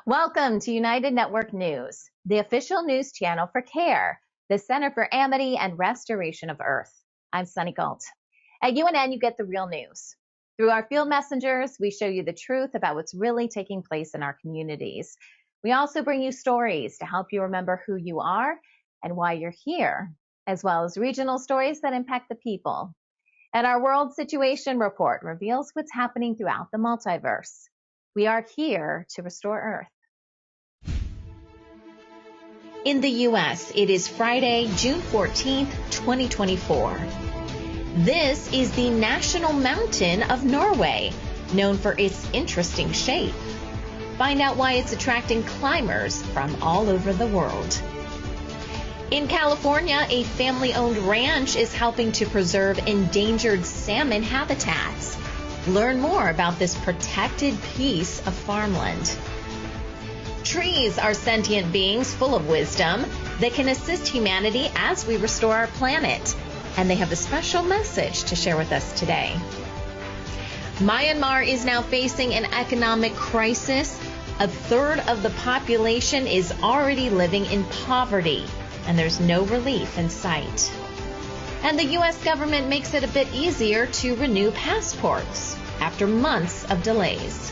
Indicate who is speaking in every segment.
Speaker 1: Welcome to United Network News, the official news channel for CARE, the Center for Amity and Restoration of Earth. I'm Sunny Galt. At UNN, you get the real news. Through our field messengers, we show you the truth about what's really taking place in our communities. We also bring you stories to help you remember who you are and why you're here, as well as regional stories that impact the people. And our World Situation Report reveals what's happening throughout the multiverse. We are here to restore Earth. In the U.S., it is Friday, June 14th, 2024. This is the National Mountain of Norway, known for its interesting shape. Find out why it's attracting climbers from all over the world. In California, a family-owned ranch is helping to preserve endangered salmon habitats. Learn more about this protected piece of farmland. Trees are sentient beings full of wisdom that can assist humanity as we restore our planet, and they have a special message to share with us today. Myanmar is now facing an economic crisis. A third of the population is already living in poverty, and there's no relief in sight. And the U.S. government makes it a bit easier to renew passports after months of delays.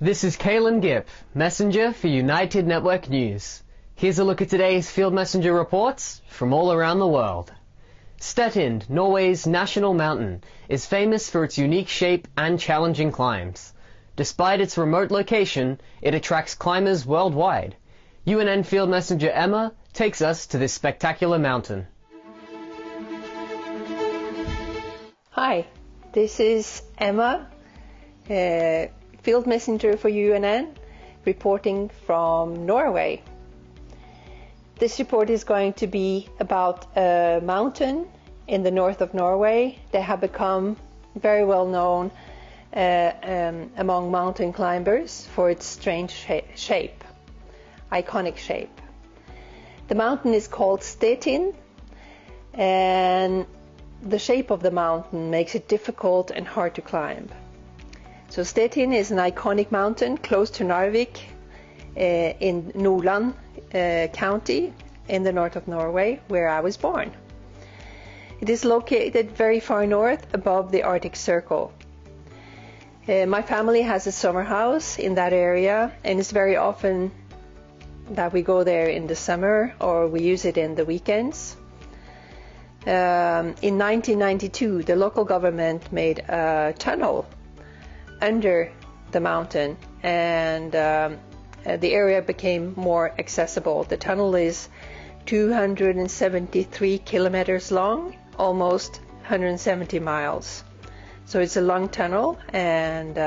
Speaker 2: This is Calen Gipp, messenger for United Network News. Here's a look at today's field messenger reports from all around the world. Stetind, Norway's national mountain, is famous for its unique shape and challenging climbs. Despite its remote location, it attracts climbers worldwide. UNN field messenger Emma takes us to this spectacular mountain.
Speaker 3: Hi, this is Emma, field messenger for UNN, reporting from Norway. This report is going to be about a mountain in the north of Norway that have become very well known among mountain climbers for its strange shape, iconic shape. The mountain is called Stetind, and the shape of the mountain makes it difficult and hard to climb. So Stetind is an iconic mountain close to Narvik in Nordland county in the north of Norway, where I was born. It is located very far north above the Arctic Circle. My family has a summer house in that area, and it's very often that we go there in the summer or we use it in the weekends. In 1992, the local government made a tunnel under the mountain, and the area became more accessible. The tunnel is 273 kilometers long, almost 170 miles. So it's a long tunnel, and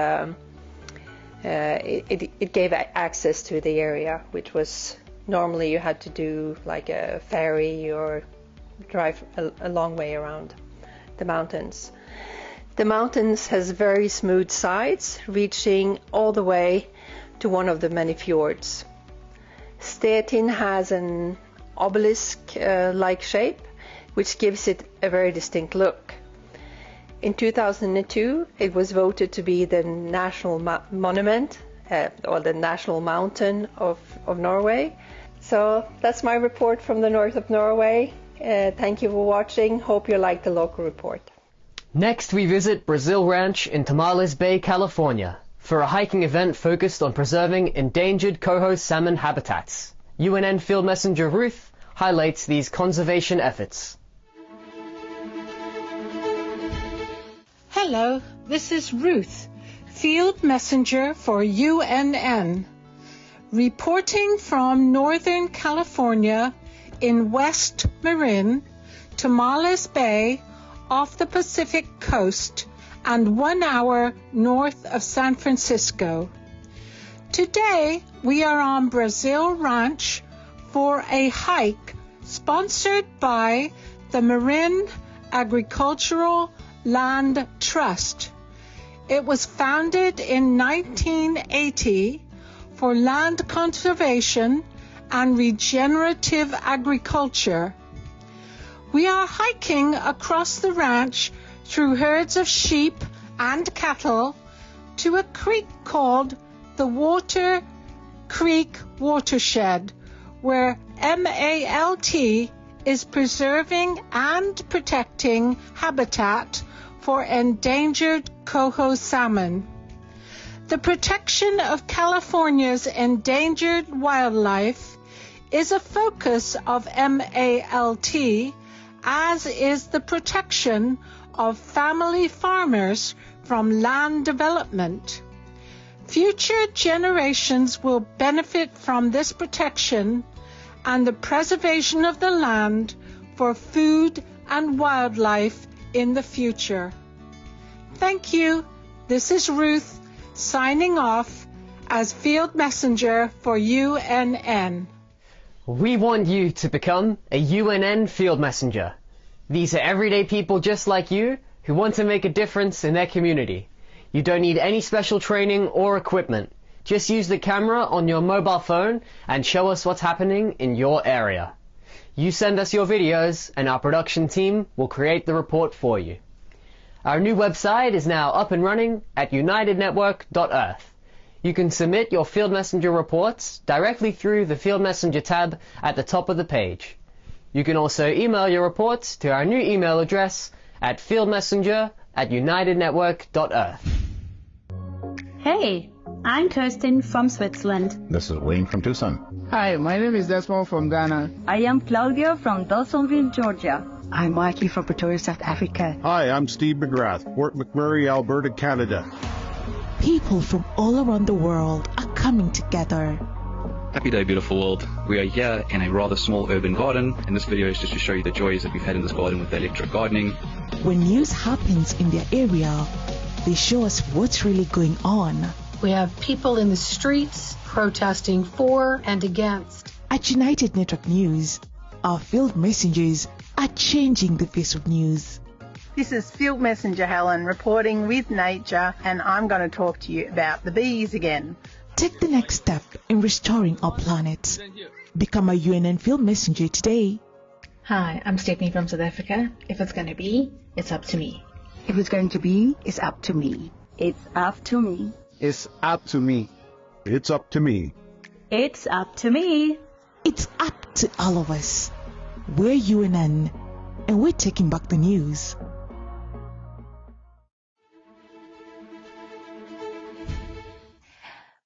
Speaker 3: it gave access to the area, which was normally you had to do like a ferry or drive a long way around the mountains. The mountains has very smooth sides, reaching all the way to one of the many fjords. Stetind has an obelisk-like shape, which gives it a very distinct look. In 2002, it was voted to be the national monument, or the national mountain of Norway. So that's my report from the north of Norway. Thank you for watching. Hope you like the local report.
Speaker 2: Next, we visit Brazil Ranch in Tamales Bay, California, for a hiking event focused on preserving endangered coho salmon habitats. UNN field messenger Ruth highlights these conservation efforts.
Speaker 4: Hello, this is Ruth, field messenger for UNN, reporting from Northern California in West Marin, Tamales Bay, off the Pacific coast and 1 hour north of San Francisco. Today, we are on Brazil Ranch for a hike sponsored by the Marin Agricultural Land Trust. It was founded in 1980 for land conservation and regenerative agriculture. We are hiking across the ranch through herds of sheep and cattle to a creek called the Water Creek watershed, where MALT is preserving and protecting habitat for endangered coho salmon. The protection of California's endangered wildlife is a focus of MALT, as is the protection of family farmers from land development. Future generations will benefit from this protection and the preservation of the land for food and wildlife in the future. Thank you. This is Ruth, signing off as Field Messenger for UNN.
Speaker 2: We want you to become a UNN Field Messenger. These are everyday people just like you who want to make a difference in their community. You don't need any special training or equipment. Just use the camera on your mobile phone and show us what's happening in your area. You send us your videos and our production team will create the report for you. Our new website is now up and running at unitednetwork.earth. You can submit your Field Messenger reports directly through the Field Messenger tab at the top of the page. You can also email your reports to our new email address at fieldmessenger@unitednetwork.earth.
Speaker 5: Hey, I'm Kirsten from Switzerland.
Speaker 6: This is Wayne from Tucson.
Speaker 7: Hi, my name is Desmond from Ghana.
Speaker 5: I am Claudia from Dawsonville, Georgia.
Speaker 8: I'm Martley from Pretoria, South Africa.
Speaker 9: Hi, I'm Steve McGrath, Fort McMurray, Alberta, Canada.
Speaker 10: People from all around the world are coming together.
Speaker 11: Happy day, beautiful world. We are here in a rather small urban garden, and this video is just to show you the joys that we've had in this garden with the electric gardening.
Speaker 10: When news happens in their area, they show us what's really going on.
Speaker 12: We have people in the streets protesting for and against.
Speaker 10: At United Network News, our field messengers are changing the face of news.
Speaker 13: This is Field Messenger Helen reporting with nature, and I'm going to talk to you about the bees again.
Speaker 10: Take the next step in restoring our planet. Become a UNN Field Messenger today.
Speaker 14: Hi, I'm Stetind from South Africa. If it's going to be, it's up to me.
Speaker 8: If it's going to be, it's up to me.
Speaker 5: It's up to me.
Speaker 7: It's up to me.
Speaker 9: It's up to me.
Speaker 5: It's up to me.
Speaker 10: It's up to all of us. We're UNN, and we're taking back the news.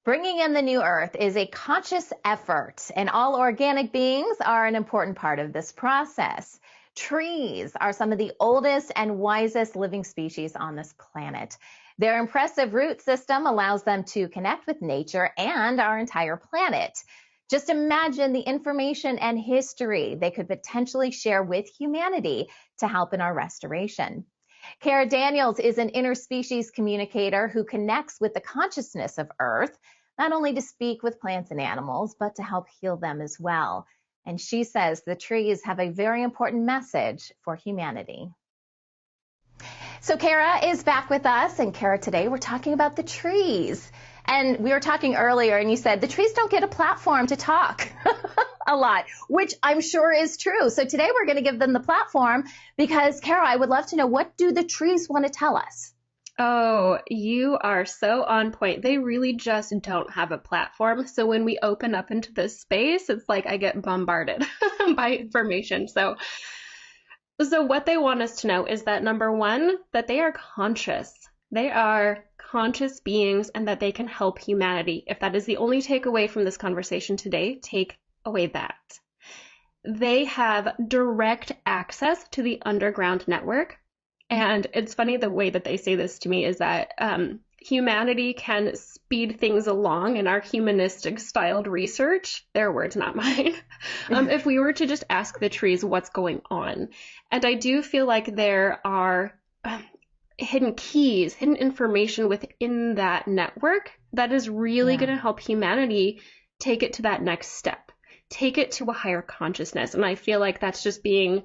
Speaker 1: Bringing in the new earth is a conscious effort, and all organic beings are an important part of this process. Trees are some of the oldest and wisest living species on this planet. Their impressive root system allows them to connect with nature and our entire planet. Just imagine the information and history they could potentially share with humanity to help in our restoration. Kara Daniels is an interspecies communicator who connects with the consciousness of Earth, not only to speak with plants and animals, but to help heal them as well. And she says the trees have a very important message for humanity. So Kara is back with us, and Kara, today we're talking about the trees. And we were talking earlier, and you said the trees don't get a platform to talk a lot, which I'm sure is true. So today we're going to give them the platform because, Kara, I would love to know, what do the trees want to tell us?
Speaker 15: Oh, you are so on point. They really just don't have a platform. So when we open up into this space, it's like I get bombarded by information. So what they want us to know is that, number one, that they are conscious. They are conscious beings and that they can help humanity. If that is the only takeaway from this conversation today, take away that. They have direct access to the underground network. And it's funny, the way that they say this to me is that humanity can speed things along in our humanistic styled research, their words, not mine, if we were to just ask the trees what's going on. And I do feel like there are hidden keys, hidden information within that network that is really going to help humanity take it to that next step, take it to a higher consciousness. And I feel like that's just being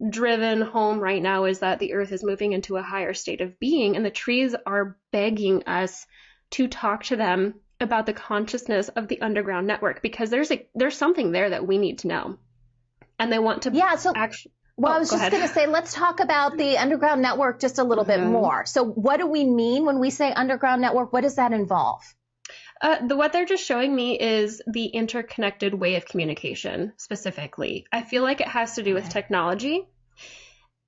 Speaker 15: driven home right now, is that the earth is moving into a higher state of being, and the trees are begging us to talk to them about the consciousness of the underground network, because there's something there that we need to know. And they want to
Speaker 1: I was just going to say, let's talk about the underground network just a little bit more. So what do we mean when we say underground network? What does that involve?
Speaker 15: What they're just showing me is the interconnected way of communication specifically. I feel like it has to do with technology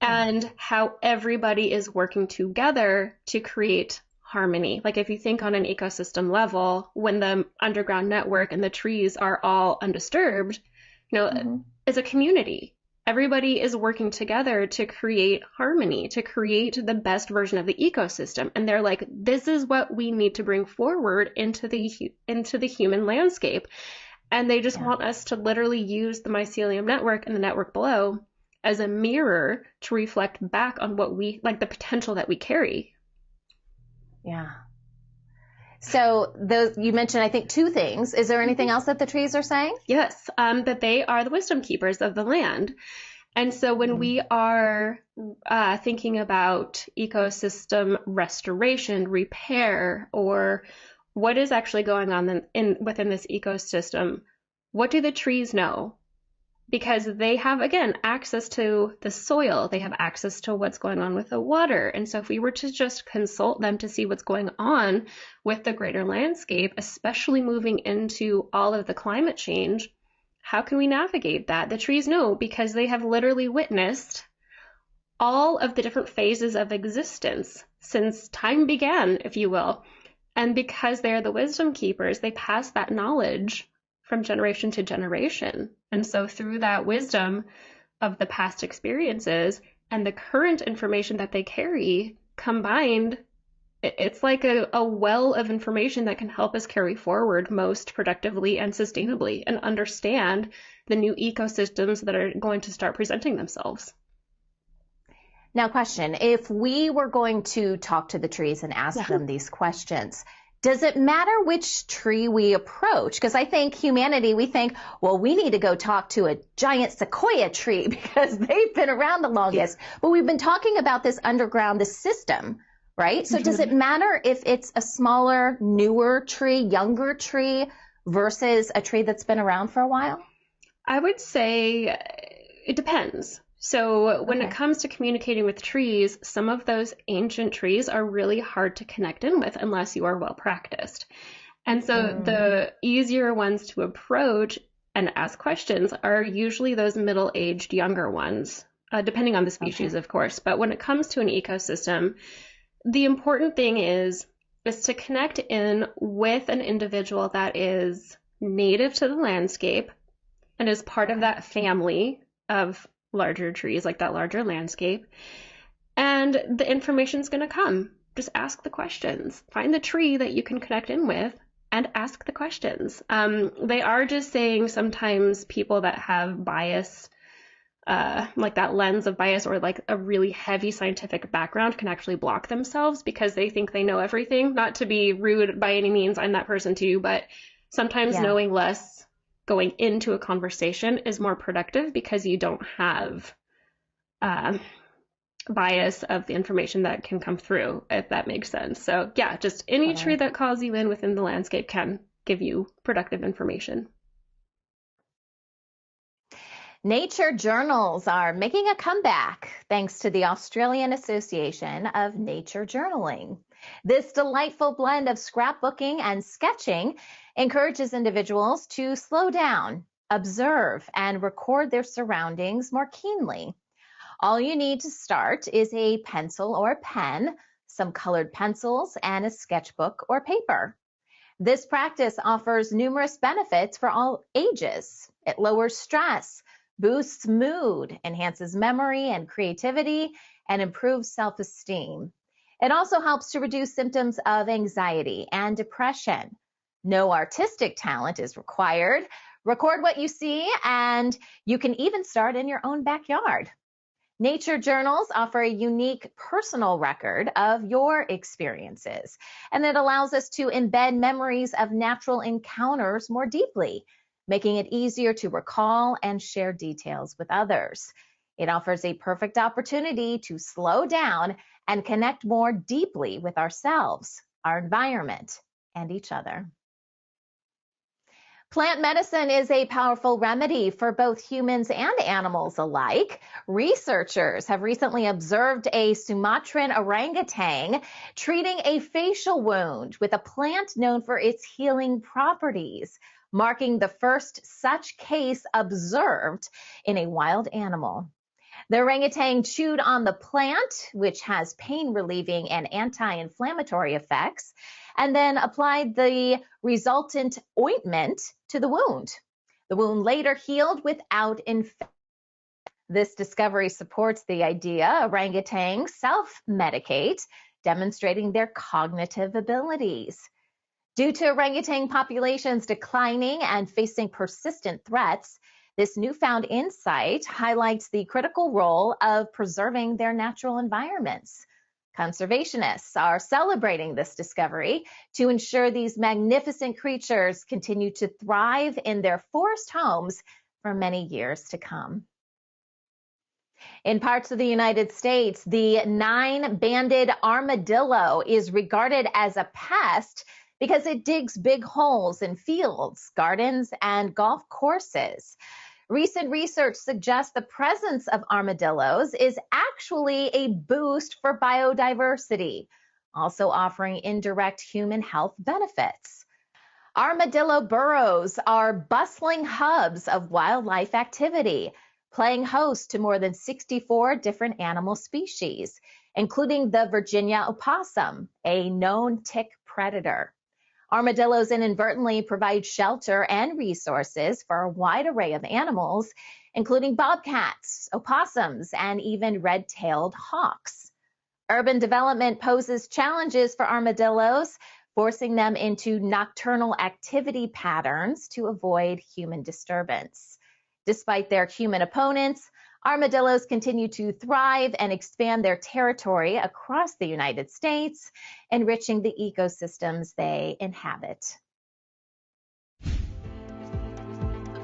Speaker 15: and how everybody is working together to create harmony. Like if you think on an ecosystem level, when the underground network and the trees are all undisturbed, it's a community. Everybody is working together to create harmony, to create the best version of the ecosystem. And they're like, this is what we need to bring forward into the human landscape. And they just want us to literally use the mycelium network and the network below as a mirror to reflect back on what we, like the potential that we carry.
Speaker 1: Yeah. So you mentioned, I think, two things. Is there anything else that the trees are saying?
Speaker 15: Yes, that they are the wisdom keepers of the land. And so when we are thinking about ecosystem restoration, repair, or what is actually going on within this ecosystem, what do the trees know? Because they have, again, access to the soil. They have access to what's going on with the water. And so if we were to just consult them to see what's going on with the greater landscape, especially moving into all of the climate change, how can we navigate that? The trees know because they have literally witnessed all of the different phases of existence since time began, if you will. And because they're the wisdom keepers, they pass that knowledge from generation to generation. And so through that wisdom of the past experiences and the current information that they carry combined, it's like a well of information that can help us carry forward most productively and sustainably and understand the new ecosystems that are going to start presenting themselves.
Speaker 1: Now, question, if we were going to talk to the trees and ask them these questions, does it matter which tree we approach? Because I think humanity, we think, well, we need to go talk to a giant sequoia tree because they've been around the longest. But we've been talking about this underground, this system, right? So does it matter if it's a smaller, newer tree, younger tree versus a tree that's been around for a while?
Speaker 15: I would say it depends. So when it comes to communicating with trees, some of those ancient trees are really hard to connect in with unless you are well practiced. And so the easier ones to approach and ask questions are usually those middle-aged younger ones, depending on the species, of course. But when it comes to an ecosystem, the important thing is to connect in with an individual that is native to the landscape and is part of that family of larger trees, like that larger landscape, and the information's going to come. Just ask the questions. Find the tree that you can connect in with and ask the questions. They are just saying sometimes people that have bias, like that lens of bias or like a really heavy scientific background can actually block themselves because they think they know everything. Not to be rude by any means, I'm that person too, but sometimes knowing less going into a conversation is more productive because you don't have bias of the information that can come through, if that makes sense. So yeah, just any tree that calls you in within the landscape can give you productive information.
Speaker 1: Nature journals are making a comeback thanks to the Australian Association of Nature Journaling. This delightful blend of scrapbooking and sketching encourages individuals to slow down, observe, and record their surroundings more keenly. All you need to start is a pencil or pen, some colored pencils, and a sketchbook or paper. This practice offers numerous benefits for all ages. It lowers stress, boosts mood, enhances memory and creativity, and improves self-esteem. It also helps to reduce symptoms of anxiety and depression. No artistic talent is required. Record what you see, and you can even start in your own backyard. Nature journals offer a unique personal record of your experiences, and it allows us to embed memories of natural encounters more deeply, making it easier to recall and share details with others. It offers a perfect opportunity to slow down and connect more deeply with ourselves, our environment, and each other. Plant medicine is a powerful remedy for both humans and animals alike. Researchers have recently observed a Sumatran orangutan treating a facial wound with a plant known for its healing properties, marking the first such case observed in a wild animal. The orangutan chewed on the plant, which has pain-relieving and anti-inflammatory effects, and then applied the resultant ointment to the wound. The wound later healed without infection. This discovery supports the idea orangutans self-medicate, demonstrating their cognitive abilities. Due to orangutan populations declining and facing persistent threats, this newfound insight highlights the critical role of preserving their natural environments. Conservationists are celebrating this discovery to ensure these magnificent creatures continue to thrive in their forest homes for many years to come. In parts of the United States, the 9-banded armadillo is regarded as a pest because it digs big holes in fields, gardens, and golf courses. Recent research suggests the presence of armadillos is actually a boost for biodiversity, also offering indirect human health benefits. Armadillo burrows are bustling hubs of wildlife activity, playing host to more than 64 different animal species, including the Virginia opossum, a known tick predator. Armadillos inadvertently provide shelter and resources for a wide array of animals, including bobcats, opossums, and even red-tailed hawks. Urban development poses challenges for armadillos, forcing them into nocturnal activity patterns to avoid human disturbance. Despite their human opponents, armadillos continue to thrive and expand their territory across the United States, enriching the ecosystems they inhabit.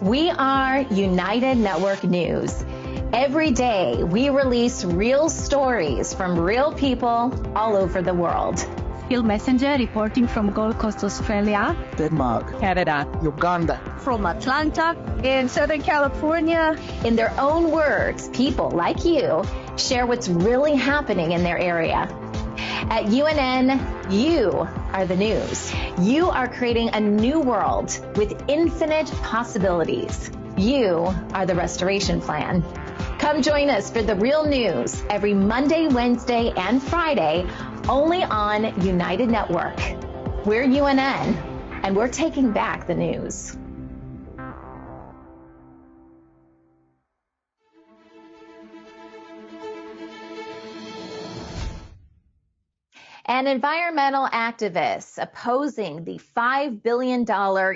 Speaker 1: We are United Network News. Every day, we release real stories from real people all over the world.
Speaker 5: Field Messenger reporting from Gold Coast, Australia,
Speaker 7: Denmark,
Speaker 8: Canada,
Speaker 7: Uganda,
Speaker 5: from Atlanta,
Speaker 3: in Southern California.
Speaker 1: In their own words, people like you share what's really happening in their area. At UNN, you are the news. You are creating a new world with infinite possibilities. You are the restoration plan. Come join us for the real news every Monday, Wednesday, and Friday, only on United Network. We're UNN, and we're taking back the news. An environmental activist opposing the $5 billion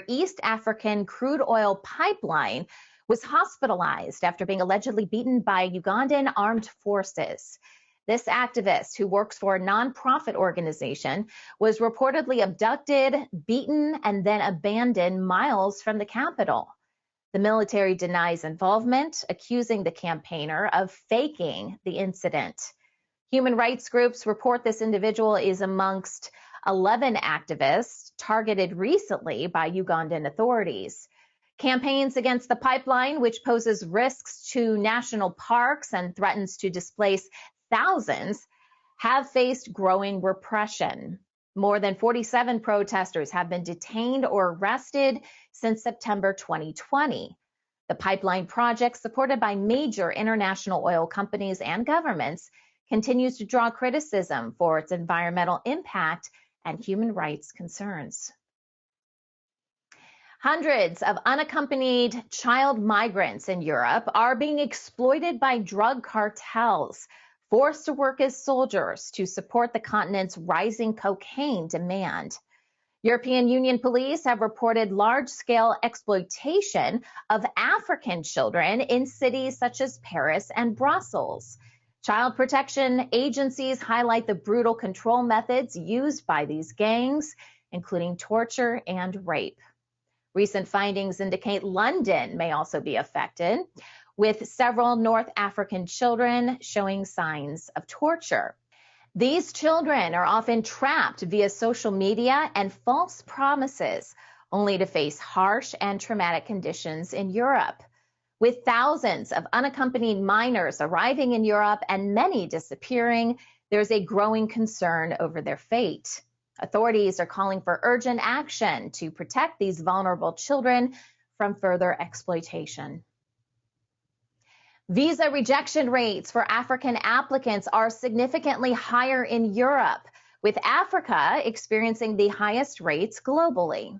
Speaker 1: East African crude oil pipeline was hospitalized after being allegedly beaten by Ugandan armed forces. This activist, who works for a nonprofit organization, was reportedly abducted, beaten, and then abandoned miles from the capital. The military denies involvement, accusing the campaigner of faking the incident. Human rights groups report this individual is amongst 11 activists targeted recently by Ugandan authorities. Campaigns against the pipeline, which poses risks to national parks and threatens to displace thousands, have faced growing repression. More than 47 protesters have been detained or arrested since September 2020. The pipeline project, supported by major international oil companies and governments, continues to draw criticism for its environmental impact and human rights concerns. Hundreds of unaccompanied child migrants in Europe are being exploited by drug cartels, forced to work as soldiers to support the continent's rising cocaine demand. European Union police have reported large-scale exploitation of African children in cities such as Paris and Brussels. Child protection agencies highlight the brutal control methods used by these gangs, including torture and rape. Recent findings indicate London may also be affected, with several North African children showing signs of torture. These children are often trapped via social media and false promises, only to face harsh and traumatic conditions in Europe. With thousands of unaccompanied minors arriving in Europe and many disappearing, there's a growing concern over their fate. Authorities are calling for urgent action to protect these vulnerable children from further exploitation. Visa rejection rates for African applicants are significantly higher in Europe, with Africa experiencing the highest rates globally.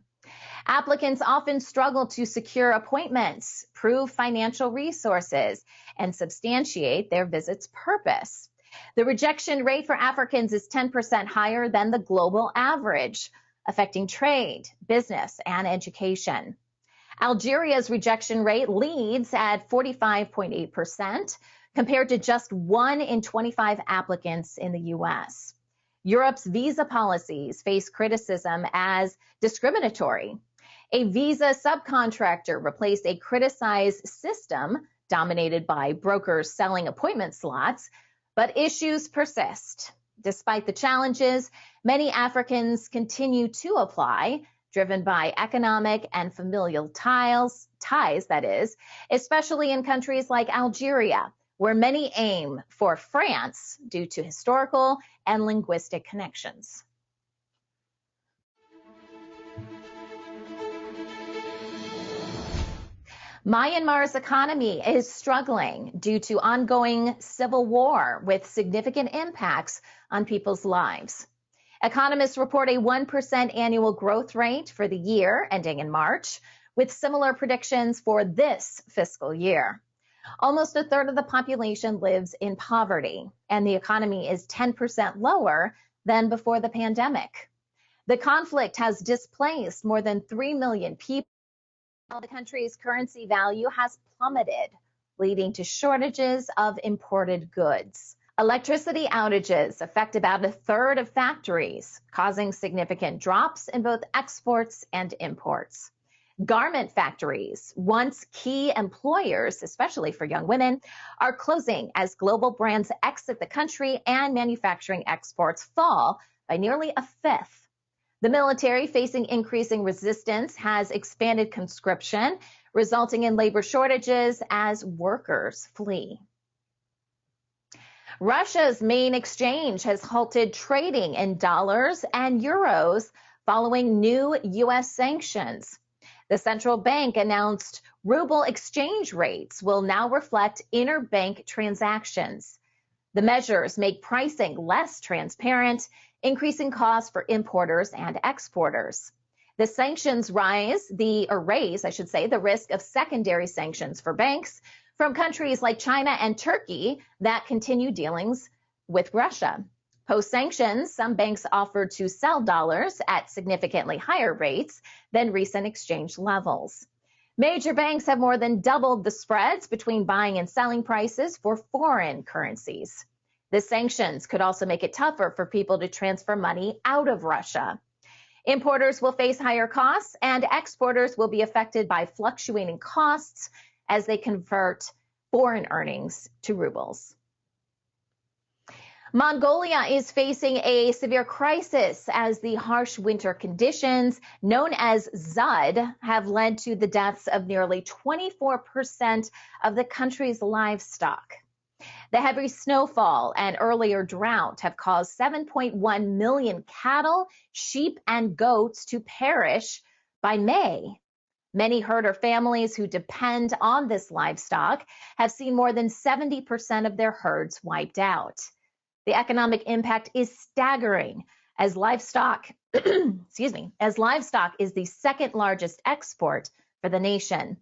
Speaker 1: Applicants often struggle to secure appointments, prove financial resources, and substantiate their visit's purpose. The rejection rate for Africans is 10% higher than the global average, affecting trade, business, and education. Algeria's rejection rate leads at 45.8%, compared to just 1 in 25 applicants in the U.S. Europe's visa policies face criticism as discriminatory. A visa subcontractor replaced a criticized system dominated by brokers selling appointment slots, but issues persist. Despite the challenges, many Africans continue to apply, driven by economic and familial ties, especially in countries like Algeria, where many aim for France due to historical and linguistic connections. Myanmar's economy is struggling due to ongoing civil war with significant impacts on people's lives. Economists report a 1% annual growth rate for the year ending in March, with similar predictions for this fiscal year. Almost a third of the population lives in poverty, and the economy is 10% lower than before the pandemic. The conflict has displaced more than 3 million people. The country's currency value has plummeted, leading to shortages of imported goods. Electricity outages affect about a third of factories, causing significant drops in both exports and imports. Garment factories, once key employers, especially for young women, are closing as global brands exit the country and manufacturing exports fall by nearly a fifth. The military, facing increasing resistance, has expanded conscription, resulting in labor shortages as workers flee. Russia's main exchange has halted trading in dollars and euros following new U.S. sanctions. The central bank announced ruble exchange rates will now reflect interbank transactions. The measures make pricing less transparent, increasing costs for importers and exporters. The sanctions raise the risk of secondary sanctions for banks from countries like China and Turkey that continue dealings with Russia. Post-sanctions, some banks offered to sell dollars at significantly higher rates than recent exchange levels. Major banks have more than doubled the spreads between buying and selling prices for foreign currencies. The sanctions could also make it tougher for people to transfer money out of Russia. Importers will face higher costs, and exporters will be affected by fluctuating costs as they convert foreign earnings to rubles. Mongolia is facing a severe crisis as the harsh winter conditions, known as Zud, have led to the deaths of nearly 24% of the country's livestock. The heavy snowfall and earlier drought have caused 7.1 million cattle, sheep, and goats to perish by May. Many herder families who depend on this livestock have seen more than 70% of their herds wiped out. The economic impact is staggering as livestock, livestock is the second largest export for the nation.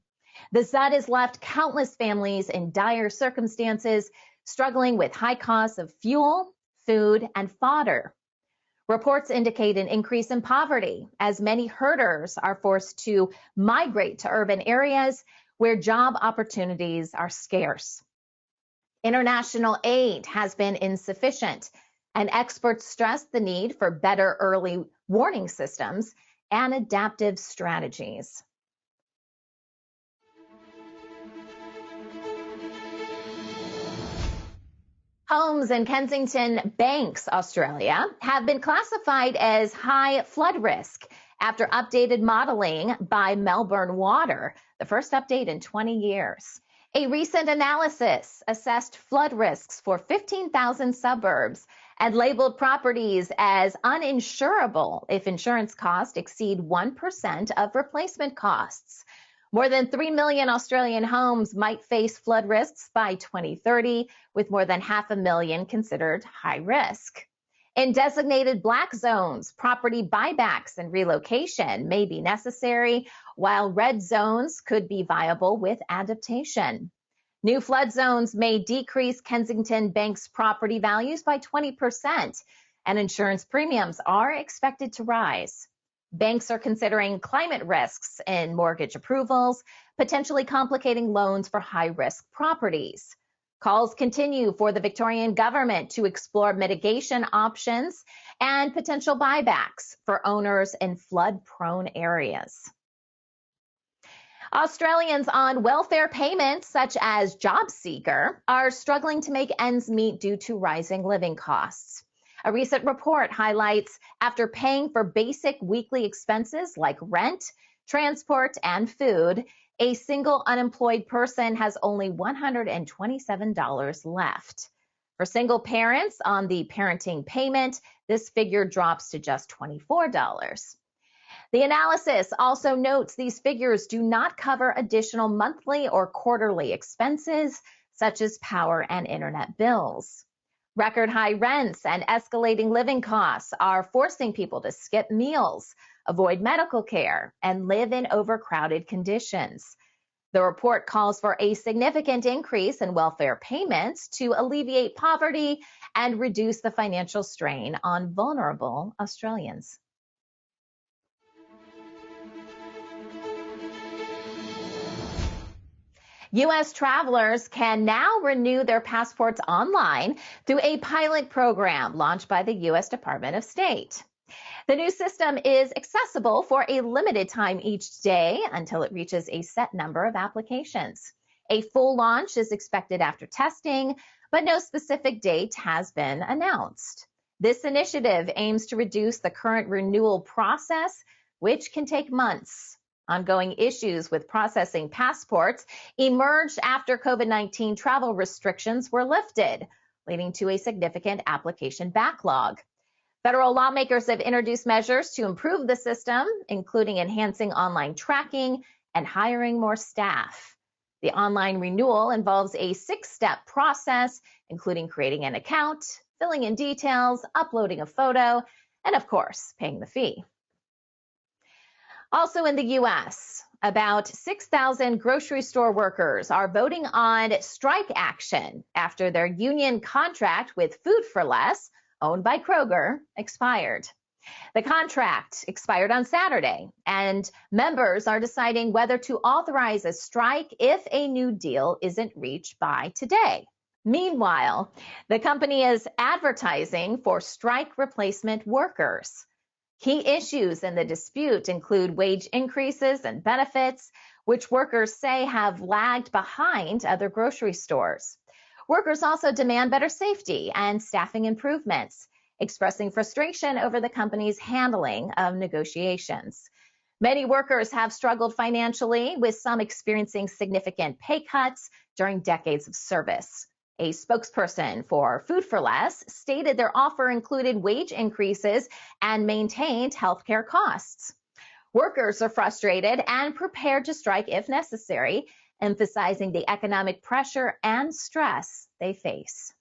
Speaker 1: The Zud has left countless families in dire circumstances, struggling with high costs of fuel, food, and fodder. Reports indicate an increase in poverty as many herders are forced to migrate to urban areas where job opportunities are scarce. International aid has been insufficient, and experts stress the need for better early warning systems and adaptive strategies. Homes in Kensington Banks, Australia, have been classified as high flood risk after updated modeling by Melbourne Water, the first update in 20 years. A recent analysis assessed flood risks for 15,000 suburbs and labeled properties as uninsurable if insurance costs exceed 1% of replacement costs. More than 3 million Australian homes might face flood risks by 2030, with more than 500,000 considered high risk. In designated black zones, property buybacks and relocation may be necessary, while red zones could be viable with adaptation. New flood zones may decrease Kensington Bank's property values by 20%, and insurance premiums are expected to rise. Banks are considering climate risks in mortgage approvals, potentially complicating loans for high-risk properties. Calls continue for the Victorian government to explore mitigation options and potential buybacks for owners in flood-prone areas. Australians on welfare payments, such as JobSeeker, are struggling to make ends meet due to rising living costs. A recent report highlights after paying for basic weekly expenses like rent, transport, and food, a single unemployed person has only $127 left. For single parents on the parenting payment, this figure drops to just $24. The analysis also notes these figures do not cover additional monthly or quarterly expenses, such as power and internet bills. Record high rents and escalating living costs are forcing people to skip meals, avoid medical care, and live in overcrowded conditions. The report calls for a significant increase in welfare payments to alleviate poverty and reduce the financial strain on vulnerable Australians. U.S. travelers can now renew their passports online through a pilot program launched by the U.S. Department of State. The new system is accessible for a limited time each day until it reaches a set number of applications. A full launch is expected after testing, but no specific date has been announced. This initiative aims to reduce the current renewal process, which can take months. Ongoing issues with processing passports emerged after COVID-19 travel restrictions were lifted, leading to a significant application backlog. Federal lawmakers have introduced measures to improve the system, including enhancing online tracking and hiring more staff. The online renewal involves a 6-step process, including creating an account, filling in details, uploading a photo, and of course, paying the fee. Also in the U.S., about 6,000 grocery store workers are voting on strike action after their union contract with Food for Less, owned by Kroger, expired. The contract expired on Saturday, and members are deciding whether to authorize a strike if a new deal isn't reached by today. Meanwhile, the company is advertising for strike replacement workers. Key issues in the dispute include wage increases and benefits, which workers say have lagged behind other grocery stores. Workers also demand better safety and staffing improvements, expressing frustration over the company's handling of negotiations. Many workers have struggled financially, with some experiencing significant pay cuts during decades of service. A spokesperson for Food for Less stated their offer included wage increases and maintained healthcare costs. Workers are frustrated and prepared to strike if necessary, emphasizing the economic pressure and stress they face.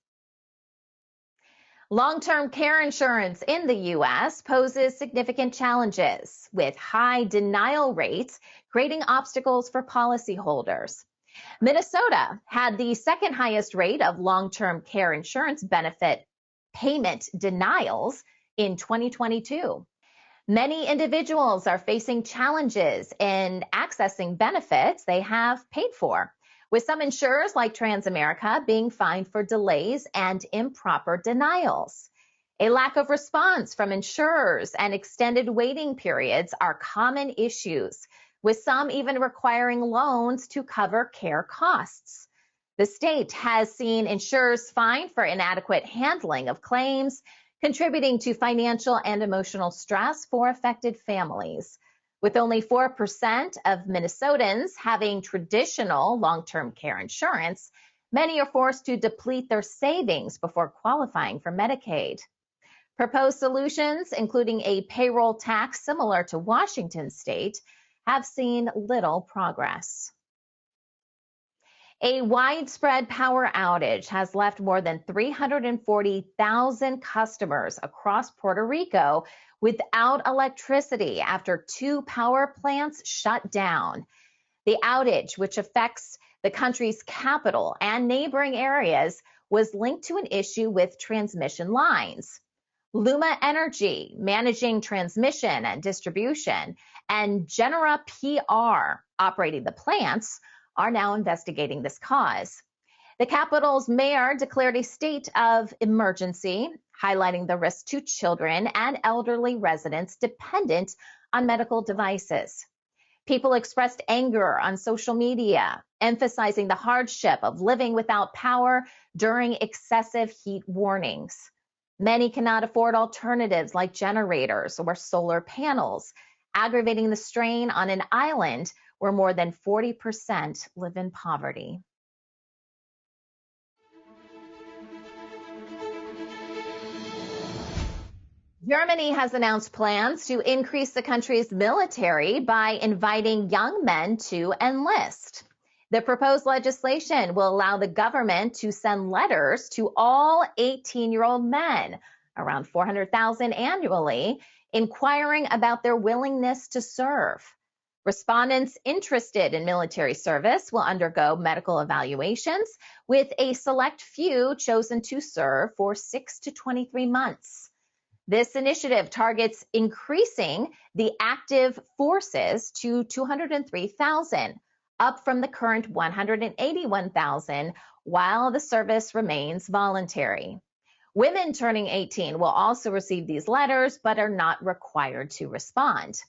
Speaker 1: Long-term care insurance in the U.S. poses significant challenges, with high denial rates creating obstacles for policyholders. Minnesota had the second highest rate of long-term care insurance benefit payment denials in 2022. Many individuals are facing challenges in accessing benefits they have paid for, with some insurers like Transamerica being fined for delays and improper denials. A lack of response from insurers and extended waiting periods are common issues, with some even requiring loans to cover care costs. The state has seen insurers fined for inadequate handling of claims, contributing to financial and emotional stress for affected families. With only 4% of Minnesotans having traditional long-term care insurance, many are forced to deplete their savings before qualifying for Medicaid. Proposed solutions, including a payroll tax similar to Washington state, have seen little progress. A widespread power outage has left more than 340,000 customers across Puerto Rico without electricity after 2 power plants shut down. The outage, which affects the country's capital and neighboring areas, was linked to an issue with transmission lines. Luma Energy, managing transmission and distribution, and Genera PR, operating the plants, are now investigating this cause. The capital's mayor declared a state of emergency, highlighting the risk to children and elderly residents dependent on medical devices. People expressed anger on social media, emphasizing the hardship of living without power during excessive heat warnings. Many cannot afford alternatives like generators or solar panels, aggravating the strain on an island where more than 40% live in poverty. Germany has announced plans to increase the country's military by inviting young men to enlist. The proposed legislation will allow the government to send letters to all 18-year-old men, around 400,000 annually, inquiring about their willingness to serve. Respondents interested in military service will undergo medical evaluations, with a select few chosen to serve for 6 to 23 months. This initiative targets increasing the active forces to 203,000, up from the current 181,000, while the service remains voluntary. Women turning 18 will also receive these letters, but are not required to respond.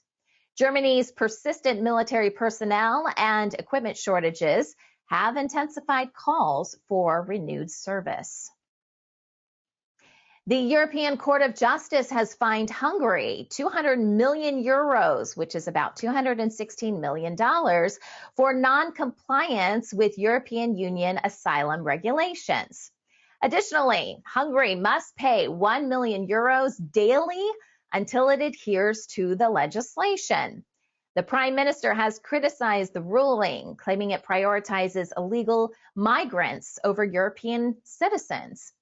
Speaker 1: Germany's persistent military personnel and equipment shortages have intensified calls for renewed service. The European Court of Justice has fined Hungary 200 million euros, which is about $216 million, for non-compliance with European Union asylum regulations. Additionally, Hungary must pay 1 million euros daily until it adheres to the legislation. The Prime Minister has criticized the ruling, claiming it prioritizes illegal migrants over European citizens.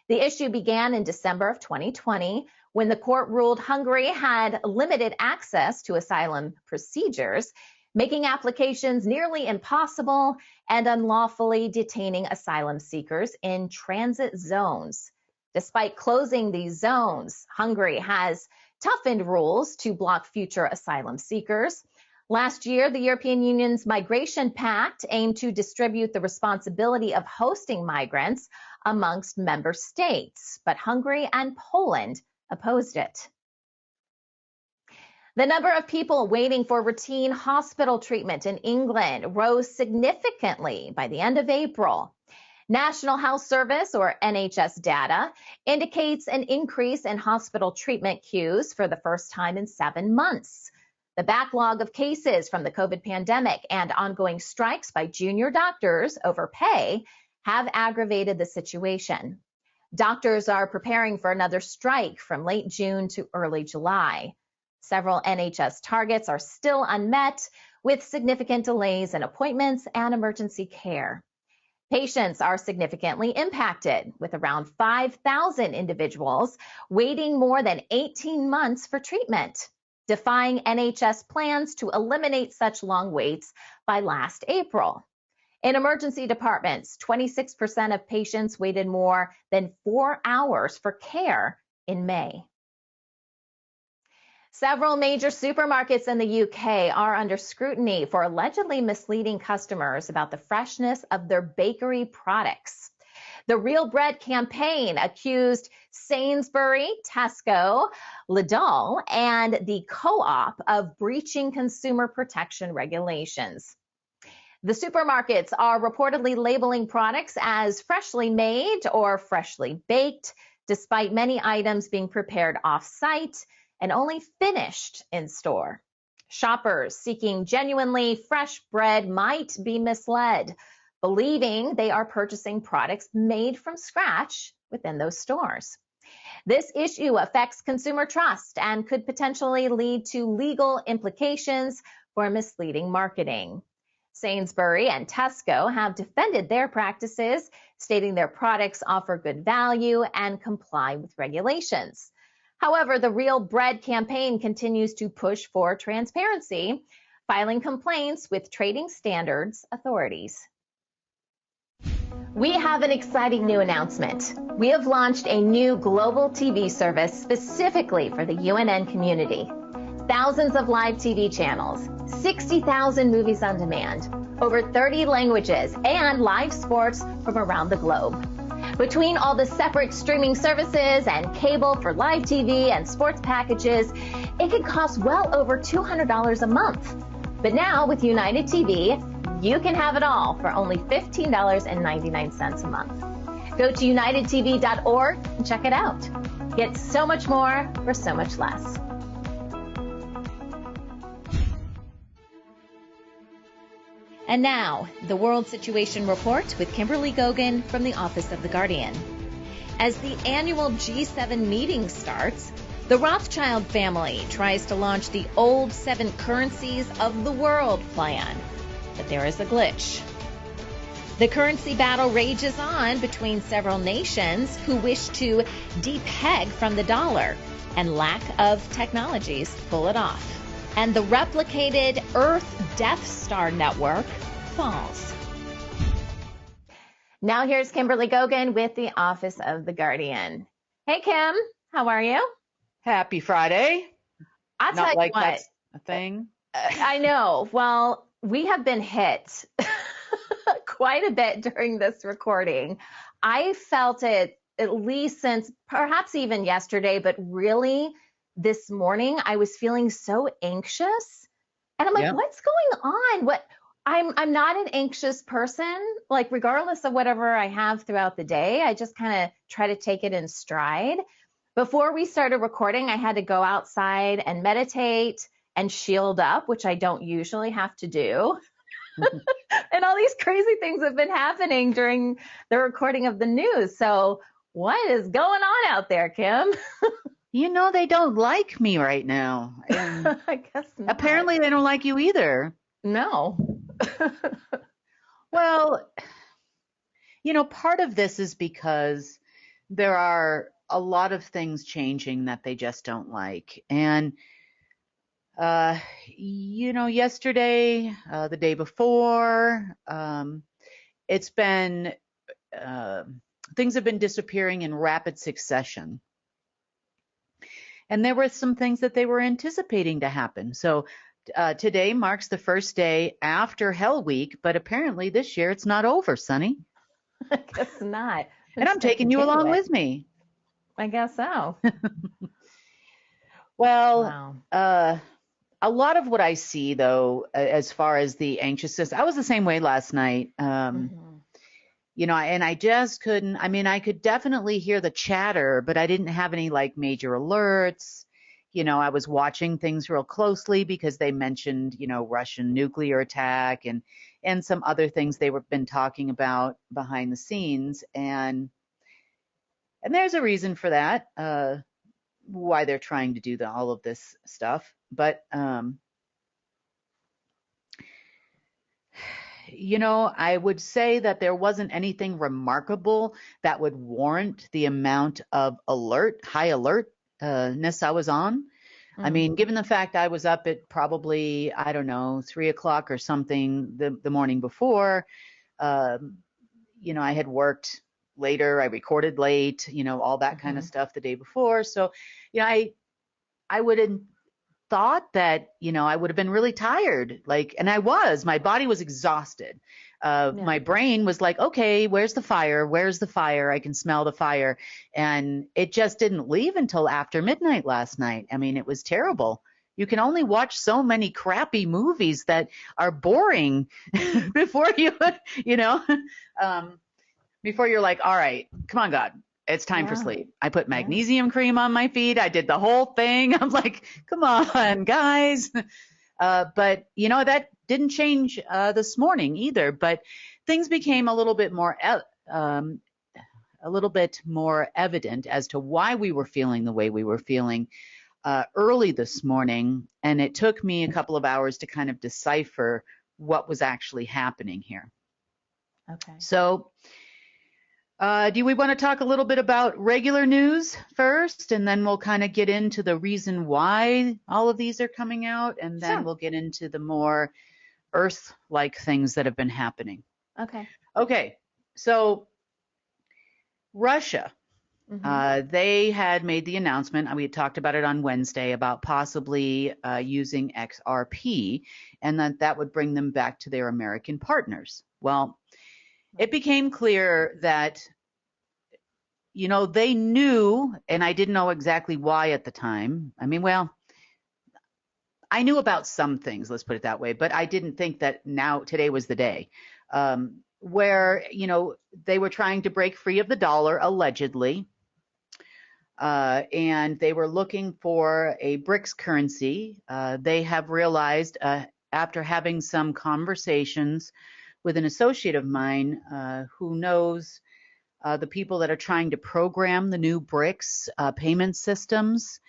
Speaker 1: The issue began in December of 2020 when the court ruled Hungary had limited access to asylum procedures, making applications nearly impossible and unlawfully detaining asylum seekers in transit zones. Despite closing these zones, Hungary has toughened rules to block future asylum seekers. Last year, the European Union's Migration Pact aimed to distribute the responsibility of hosting migrants amongst member states, but Hungary and Poland opposed it. The number of people waiting for routine hospital treatment in England rose significantly by the end of April. National Health Service, or NHS data, indicates an increase in hospital treatment queues for the first time in 7 months. The backlog of cases from the COVID pandemic and ongoing strikes by junior doctors over pay have aggravated the situation. Doctors are preparing for another strike from late June to early July. Several NHS targets are still unmet, with significant delays in appointments and emergency care. Patients are significantly impacted, with around 5,000 individuals waiting more than 18 months for treatment, defying NHS plans to eliminate such long waits by last April. In emergency departments, 26% of patients waited more than 4 hours for care in May. Several major supermarkets in the UK are under scrutiny for allegedly misleading customers about the freshness of their bakery products. The Real Bread campaign accused Sainsbury, Tesco, Lidl, and the Co-op of breaching consumer protection regulations. The supermarkets are reportedly labeling products as freshly made or freshly baked, despite many items being prepared off-site and only finished in store. Shoppers seeking genuinely fresh bread might be misled, believing they are purchasing products made from scratch within those stores. This issue affects consumer trust and could potentially lead to legal implications for misleading marketing. Sainsbury and Tesco have defended their practices, stating their products offer good value and comply with regulations. However, the Real Bread campaign continues to push for transparency, filing complaints with trading standards authorities. We have an exciting new announcement. We have launched a new global TV service specifically for the UNN community. Thousands of live TV channels, 60,000 movies on demand, over 30 languages, and live sports from around the globe. Between all the separate streaming services and cable for live TV and sports packages, it could cost well over $200 a month. But now with United TV, you can have it all for only $15.99 a month. Go to unitedtv.org and check it out. Get so much more for so much less. And now, the World Situation Report with Kimberly Gogan from the Office of the Guardian. As the annual G7 meeting starts, the Rothschild family tries to launch the old 7 currencies of the world plan. But there is a glitch. The currency battle rages on between several nations who wish to depeg from the dollar and lack of technologies to pull it off. And the replicated Earth Death Star network falls. Now here's Kimberly Gogan with the Office of the Guardian. Hey, Kim, how are you?
Speaker 16: Happy Friday.
Speaker 1: I'll tell you what.
Speaker 16: That's a thing.
Speaker 1: I know. Well, we have been hit quite a bit during this recording. I felt it at least since perhaps even yesterday, but really this morning I was feeling so anxious. And I'm like, what's going on? I'm not an anxious person, like regardless of whatever I have throughout the day, I just kind of try to take it in stride. Before we started recording, I had to go outside and meditate and shield up, which I don't usually have to do. And all these crazy things have been happening during the recording of the news. So what is going on out there, Kim?
Speaker 16: You know, they don't like me right now. And
Speaker 1: I guess not.
Speaker 16: Apparently they don't like you either.
Speaker 1: No.
Speaker 16: Well, you know, part of this is because there are a lot of things changing that they just don't like. And, you know, yesterday, the day before, it's been, things have been disappearing in rapid succession. And there were some things that they were anticipating to happen. So today marks the first day after Hell Week, but apparently this year it's not over, Sunny.
Speaker 1: I guess not.
Speaker 16: And I'm taking you along with me.
Speaker 1: I guess so.
Speaker 16: Well, wow. A lot of what I see, though, as far as the anxiousness, I was the same way last night. You know, and I just couldn't, I mean, I could definitely hear the chatter, but I didn't have any like major alerts. You know, I was watching things real closely because they mentioned, you know, Russian nuclear attack and some other things they were been talking about behind the scenes. And there's a reason for that, why they're trying to do all of this stuff. But, you know, I would say that there wasn't anything remarkable that would warrant the amount of high alertness I was on. I mean, given the fact I was up at probably, I don't know, 3 o'clock or something the morning before, you know, I had worked later, I recorded late, you know, all that kind of stuff the day before. So, you know, I would have thought that, you know, I would have been really tired, like, and my body was exhausted. My brain was like, okay, where's the fire? Where's the fire? I can smell the fire. And it just didn't leave until after midnight last night. I mean, it was terrible. You can only watch so many crappy movies that are boring before you know, before you're like, all right, come on, God. it's time for sleep. I put magnesium cream on my feet. I did the whole thing. I'm like, come on, guys. But, that didn't change this morning either. But things became a little bit more evident as to why we were feeling the way we were feeling early this morning. And it took me a couple of hours to kind of decipher what was actually happening here.
Speaker 17: Okay.
Speaker 16: So do we want to talk a little bit about regular news first, and then we'll kind of get into the reason why all of these are coming out, and then we'll get into the more Earth-like things that have been happening.
Speaker 17: Okay.
Speaker 16: Okay. So Russia, they had made the announcement, we had talked about it on Wednesday, about possibly using XRP, and that would bring them back to their American partners. Well, it became clear that, they knew, and I didn't know exactly why at the time. I knew about some things, let's put it that way, but I didn't think that today was the day where, they were trying to break free of the dollar, allegedly, and they were looking for a BRICS currency. They have realized, after having some conversations with an associate of mine who knows the people that are trying to program the new BRICS payment systems,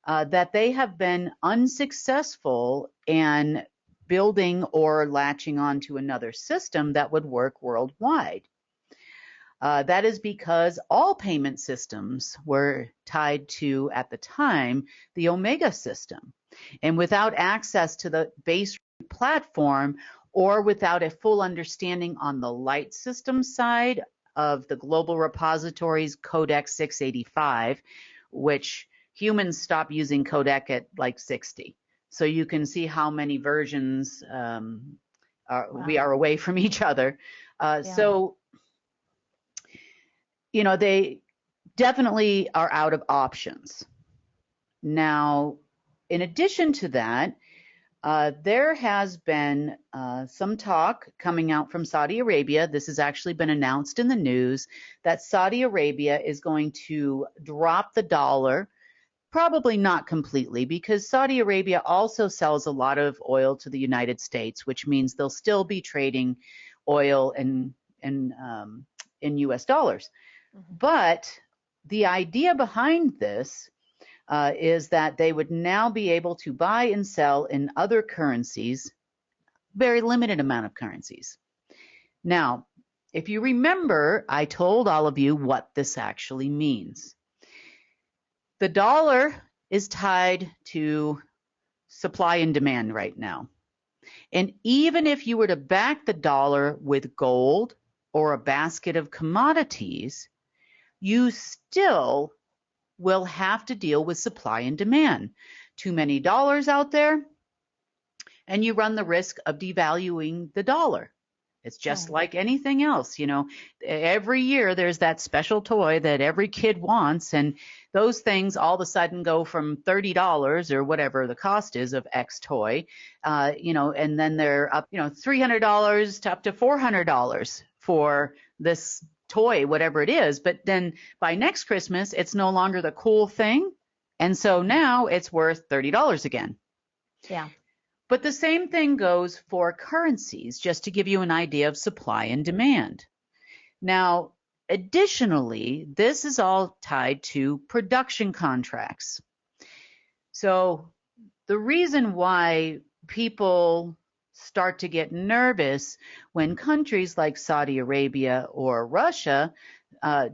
Speaker 16: that they have been unsuccessful in building or latching onto another system that would work worldwide. That is because all payment systems were tied to, at the time, the Omega system. And without access to the base platform, or without a full understanding on the light system side of the global repositories Codex 685, which humans stop using Codec at like 60. So you can see how many versions we are away from each other. So, they definitely are out of options. Now, in addition to that, there has been some talk coming out from Saudi Arabia. This has actually been announced in the news that Saudi Arabia is going to drop the dollar, probably not completely, because Saudi Arabia also sells a lot of oil to the United States, which means they'll still be trading oil in U.S. dollars. But the idea behind this is that they would now be able to buy and sell in other currencies, very limited amount of currencies. Now, if you remember, I told all of you what this actually means. The dollar is tied to supply and demand right now. And even if you were to back the dollar with gold or a basket of commodities, you still will have to deal with supply and demand. Too many dollars out there, and you run the risk of devaluing the dollar. It's just like anything else. Every year there's that special toy that every kid wants, and those things all of a sudden go from $30 or whatever the cost is of X toy, and then they're up, $300 to up to $400 for this toy, whatever it is. But then by next Christmas, it's no longer the cool thing. And so now it's worth $30 again.
Speaker 17: Yeah.
Speaker 16: But the same thing goes for currencies, just to give you an idea of supply and demand. Now, additionally, this is all tied to production contracts. So the reason why people start to get nervous when countries like Saudi Arabia or Russia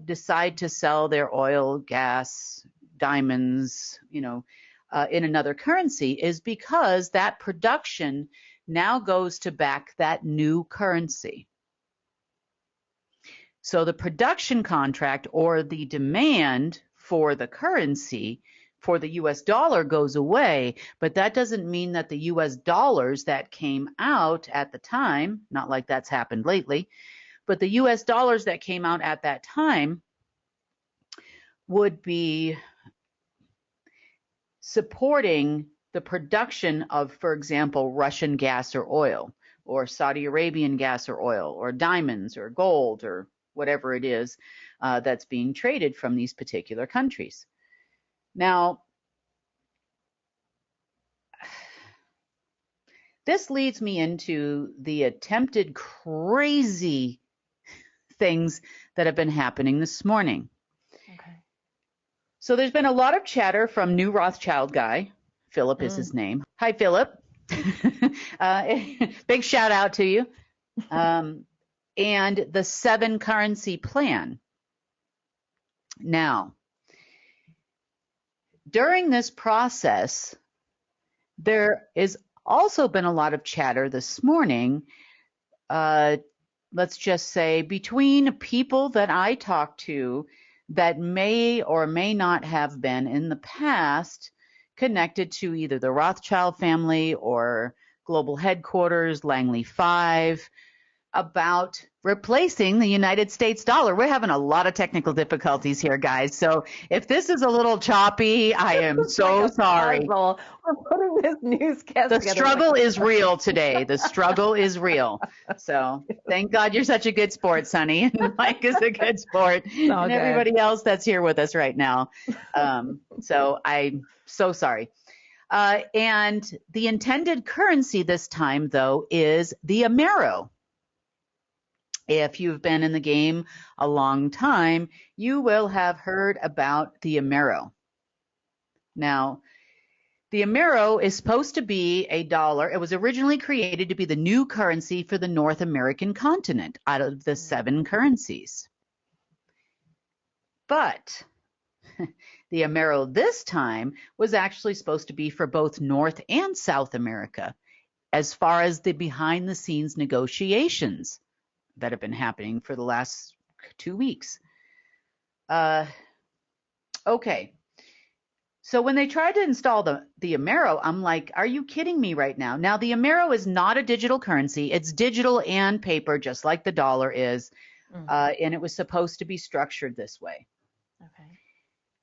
Speaker 16: decide to sell their oil, gas, diamonds, in another currency is because that production now goes to back that new currency. So the production contract or the demand for the currency for the US dollar goes away, but that doesn't mean that the US dollars that came out at the time, not like that's happened lately, but the US dollars that came out at that time would be supporting the production of, for example, Russian gas or oil, or Saudi Arabian gas or oil, or diamonds or gold or whatever it is that's being traded from these particular countries. Now, this leads me into the attempted crazy things that have been happening this morning.
Speaker 17: Okay.
Speaker 16: So there's been a lot of chatter from New Rothschild guy. Philip is his name. Hi, Philip. Big shout out to you. And the 7 currency plan. Now, during this process, there has also been a lot of chatter this morning, let's just say, between people that I talk to that may or may not have been in the past connected to either the Rothschild family or global headquarters, Langley 5, about replacing the United States dollar. We're having a lot of technical difficulties here, guys. So if this is a little choppy, I am so sorry.
Speaker 3: We're putting this newscast
Speaker 16: The
Speaker 3: together.
Speaker 16: struggle is real today. The struggle is real. So thank God you're such a good sport, Sonny. And Mike is a good sport. And everybody else that's here with us right now. So I'm so sorry. And the intended currency this time, though, is the Amero. If you've been in the game a long time, you will have heard about the Amero. Now, the Amero is supposed to be a dollar. It was originally created to be the new currency for the North American continent out of the 7 currencies. But the Amero this time was actually supposed to be for both North and South America, as far as the behind-the-scenes negotiations that have been happening for the last 2 weeks. Okay. So when they tried to install the Amero, I'm like, are you kidding me right now? Now, the Amero is not a digital currency. It's digital and paper, just like the dollar is. And it was supposed to be structured this way.
Speaker 17: Okay.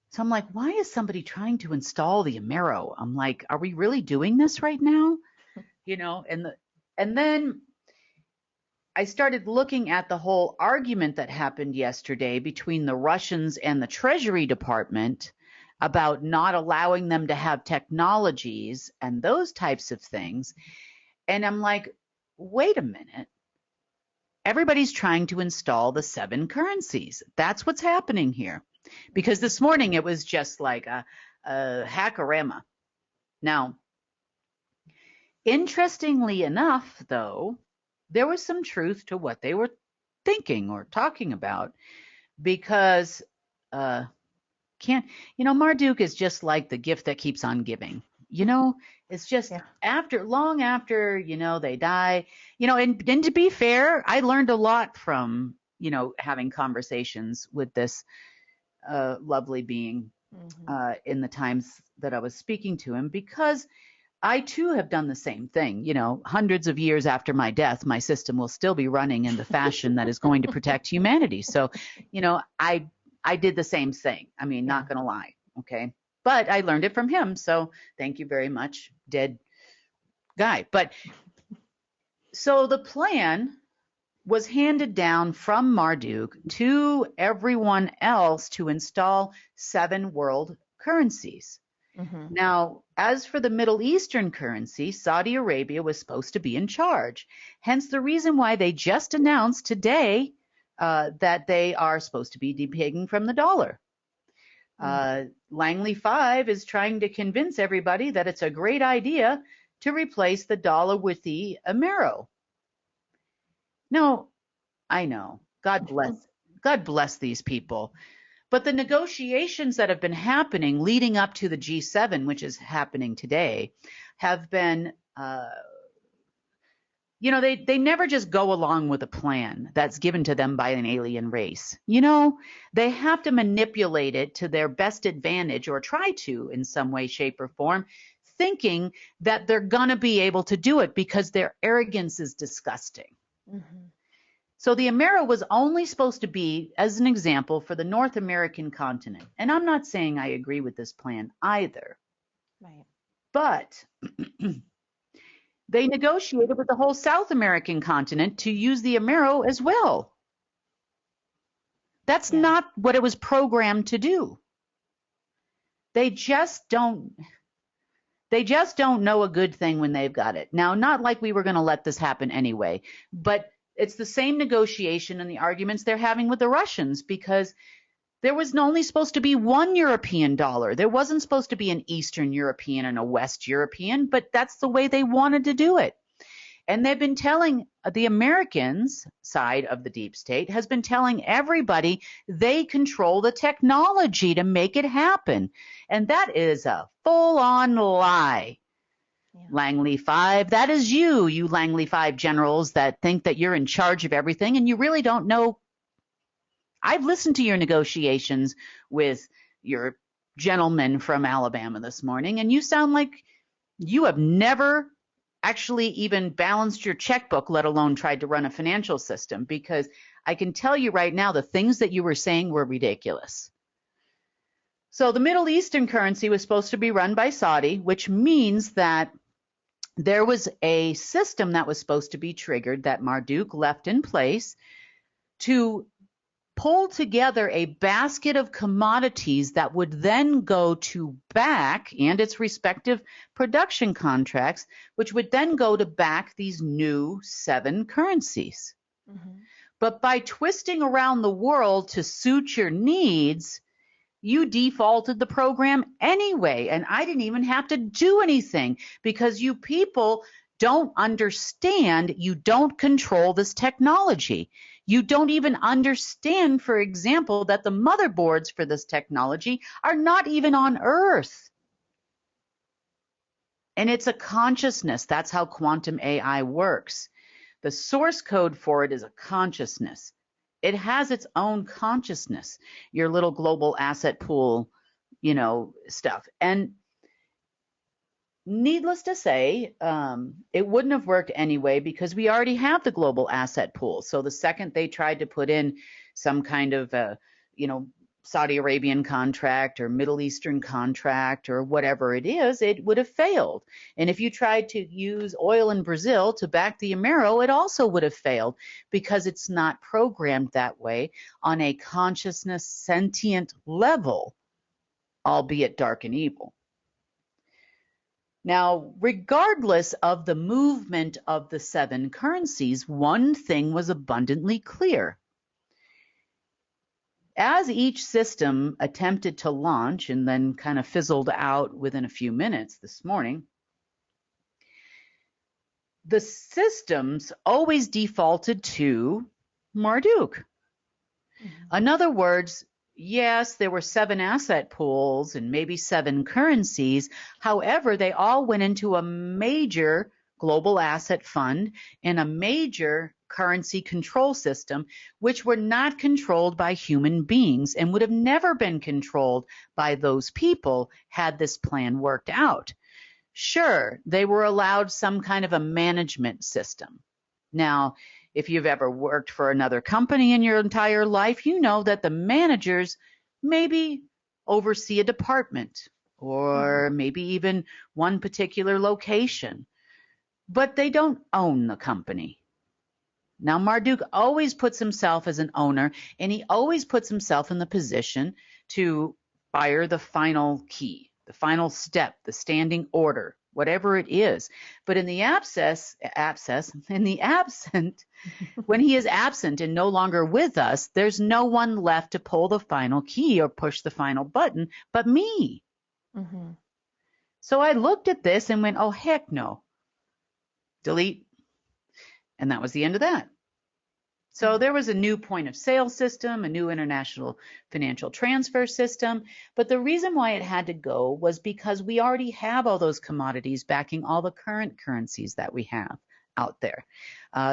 Speaker 16: So I'm like, why is somebody trying to install the Amero? I'm like, are we really doing this right now? You know, and then I started looking at the whole argument that happened yesterday between the Russians and the Treasury Department about not allowing them to have technologies and those types of things. And I'm like, wait a minute. Everybody's trying to install the 7 currencies. That's what's happening here. Because this morning it was just like a hackorama. Now, interestingly enough, though, there was some truth to what they were thinking or talking about, because Marduk is just like the gift that keeps on giving. You know, it's just long after, they die, and to be fair, I learned a lot from, having conversations with this lovely being in the times that I was speaking to him, because I too have done the same thing. Hundreds of years after my death, my system will still be running in the fashion that is going to protect humanity. So, I did the same thing. I mean, not going to lie. Okay. But I learned it from him. So thank you very much, dead guy. But so the plan was handed down from Marduk to everyone else to install 7 world currencies. Now, as for the Middle Eastern currency, Saudi Arabia was supposed to be in charge. Hence the reason why they just announced today that they are supposed to be depegging from the dollar. Langley 5 is trying to convince everybody that it's a great idea to replace the dollar with the Amero. No, I know. God bless these people. But the negotiations that have been happening leading up to the G7, which is happening today, have been, they never just go along with a plan that's given to them by an alien race. They have to manipulate it to their best advantage, or try to in some way, shape, or form, thinking that they're going to be able to do it because their arrogance is disgusting. So the Amero was only supposed to be, as an example, for the North American continent. And I'm not saying I agree with this plan either.
Speaker 17: Right.
Speaker 16: But they negotiated with the whole South American continent to use the Amero as well. That's not what it was programmed to do. They just don't know a good thing when they've got it. Now, not like we were going to let this happen anyway, but it's the same negotiation and the arguments they're having with the Russians, because there was only supposed to be one European dollar. There wasn't supposed to be an Eastern European and a West European, but that's the way they wanted to do it. And they've been telling the Americans side of the deep state has been telling everybody they control the technology to make it happen. And that is a full-on lie. Yeah. Langley 5, that is you Langley 5 generals that think that you're in charge of everything and you really don't know. I've listened to your negotiations with your gentleman from Alabama this morning, and you sound like you have never actually even balanced your checkbook, let alone tried to run a financial system, because I can tell you right now the things that you were saying were ridiculous. So the Middle Eastern currency was supposed to be run by Saudi, which means that there was a system that was supposed to be triggered that Marduk left in place to pull together a basket of commodities that would then go to back and its respective production contracts, which would then go to back these new 7 currencies. Mm-hmm. But by twisting around the world to suit your needs, you defaulted the program anyway, and I didn't even have to do anything because you people don't understand. You don't control this technology. You don't even understand, for example, that the motherboards for this technology are not even on Earth. And it's a consciousness. That's how quantum AI works. The source code for it is a consciousness. It has its own consciousness, your little global asset pool, stuff. And needless to say, it wouldn't have worked anyway because we already have the global asset pool. So the second they tried to put in some kind of, Saudi Arabian contract or Middle Eastern contract or whatever it is, it would have failed. And if you tried to use oil in Brazil to back the Amero, it also would have failed because it's not programmed that way on a consciousness sentient level, albeit dark and evil. Now, regardless of the movement of the 7 currencies, one thing was abundantly clear. As each system attempted to launch and then kind of fizzled out within a few minutes this morning, the systems always defaulted to Marduk. Mm-hmm. In other words, yes, there were 7 asset pools and maybe 7 currencies. However, they all went into a major global asset fund and a major currency control system, which were not controlled by human beings and would have never been controlled by those people had this plan worked out. Sure, they were allowed some kind of a management system. Now, if you've ever worked for another company in your entire life, you know that the managers maybe oversee a department or maybe even one particular location, but they don't own the company. Now, Marduk always puts himself as an owner, and he always puts himself in the position to fire the final key, the final step, the standing order, whatever it is. But in the absent, when he is absent and no longer with us, there's no one left to pull the final key or push the final button but me. Mm-hmm. So I looked at this and went, oh, heck no. Delete. And that was the end of that. So there was a new point of sale system, a new international financial transfer system. But the reason why it had to go was because we already have all those commodities backing all the current currencies that we have out there,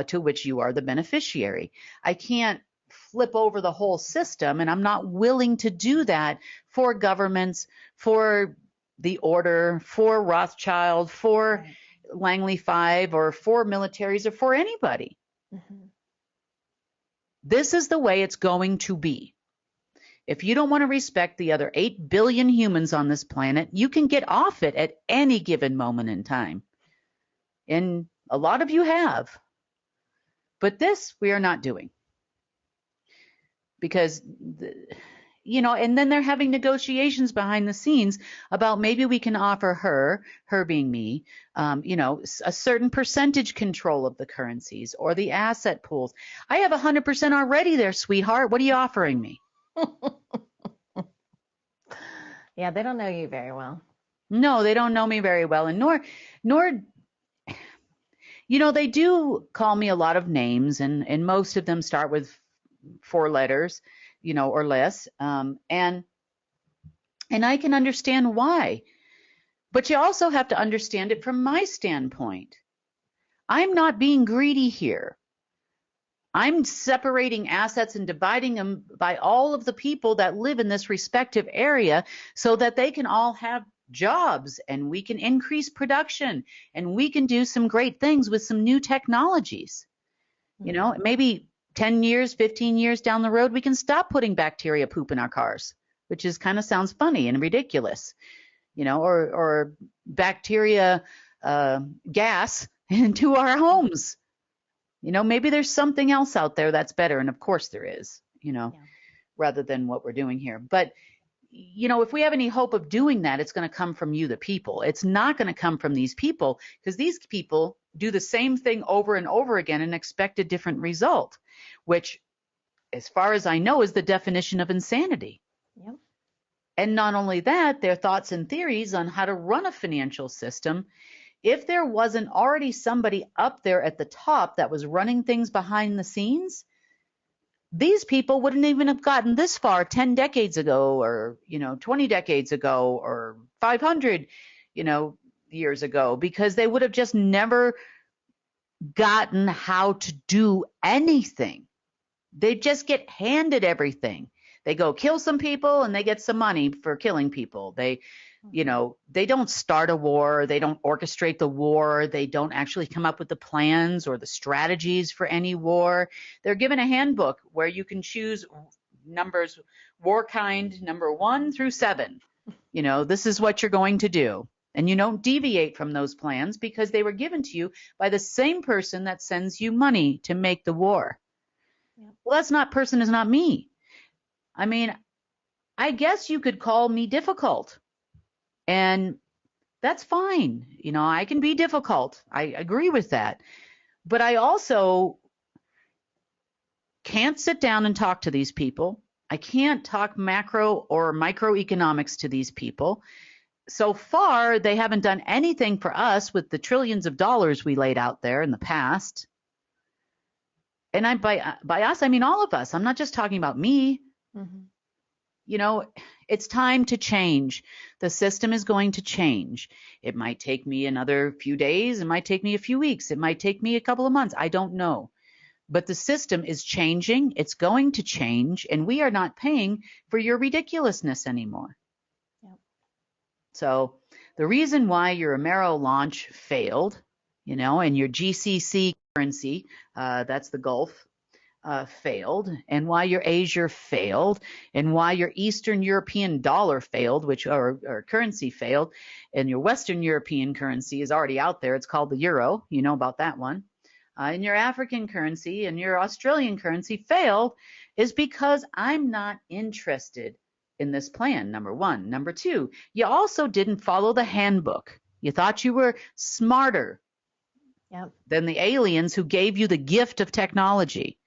Speaker 16: to which you are the beneficiary. I can't flip over the whole system, and I'm not willing to do that for governments, for the order, for Rothschild, for Langley 5, or for militaries, or for anybody. Mm-hmm. This is the way it's going to be. If you don't want to respect the other 8 billion humans on this planet, you can get off it at any given moment in time. And a lot of you have. But this we are not doing. because and then they're having negotiations behind the scenes about maybe we can offer her being me, a certain percentage control of the currencies or the asset pools. I have 100% already there, sweetheart. What are you offering me?
Speaker 1: Yeah, they don't know you very well.
Speaker 16: No, they don't know me very well, and nor they do call me a lot of names, and most of them start with 4 letters, or less. And I can understand why. But you also have to understand it from my standpoint. I'm not being greedy here. I'm separating assets and dividing them by all of the people that live in this respective area so that they can all have jobs and we can increase production and we can do some great things with some new technologies. Maybe 10 years, 15 years down the road, we can stop putting bacteria poop in our cars, which is kind of sounds funny and ridiculous, or bacteria gas into our homes. Maybe there's something else out there that's better. And of course there is, rather than what we're doing here. But, if we have any hope of doing that, it's going to come from you, the people. It's not going to come from these people because these people do the same thing over and over again and expect a different result, which, as far as I know, is the definition of insanity.
Speaker 1: Yep.
Speaker 16: And not only that, their thoughts and theories on how to run a financial system. If there wasn't already somebody up there at the top that was running things behind the scenes, these people wouldn't even have gotten this far 10 decades ago or, 20 decades ago or 500, years ago, because they would have just never gotten how to do anything. They just get handed everything. They go kill some people and they get some money for killing people. They don't start a war. They don't orchestrate the war. They don't actually come up with the plans or the strategies for any war. They're given a handbook where you can choose numbers, war kind number 1 through 7. This is what you're going to do. And you don't deviate from those plans because they were given to you by the same person that sends you money to make the war. Yeah. Well, person is not me. I mean, I guess you could call me difficult. And that's fine. I can be difficult. I agree with that. But I also can't sit down and talk to these people. I can't talk macro or microeconomics to these people. So far, they haven't done anything for us with the trillions of dollars we laid out there in the past. And by us, I mean all of us. I'm not just talking about me. Mm-hmm. It's time to change. The system is going to change. It might take me another few days. It might take me a few weeks. It might take me a couple of months. I don't know. But the system is changing. It's going to change. And we are not paying for your ridiculousness anymore. Yep. So the reason why your Amero launch failed, and your GCC currency, that's the Gulf, failed, and why your Asia failed, and why your Eastern European dollar failed, or currency failed, and your Western European currency is already out there. It's called the euro. You know about that one. And your African currency and your Australian currency failed is because I'm not interested in this plan, number 1. Number 2, you also didn't follow the handbook. You thought you were smarter than the aliens who gave you the gift of technology.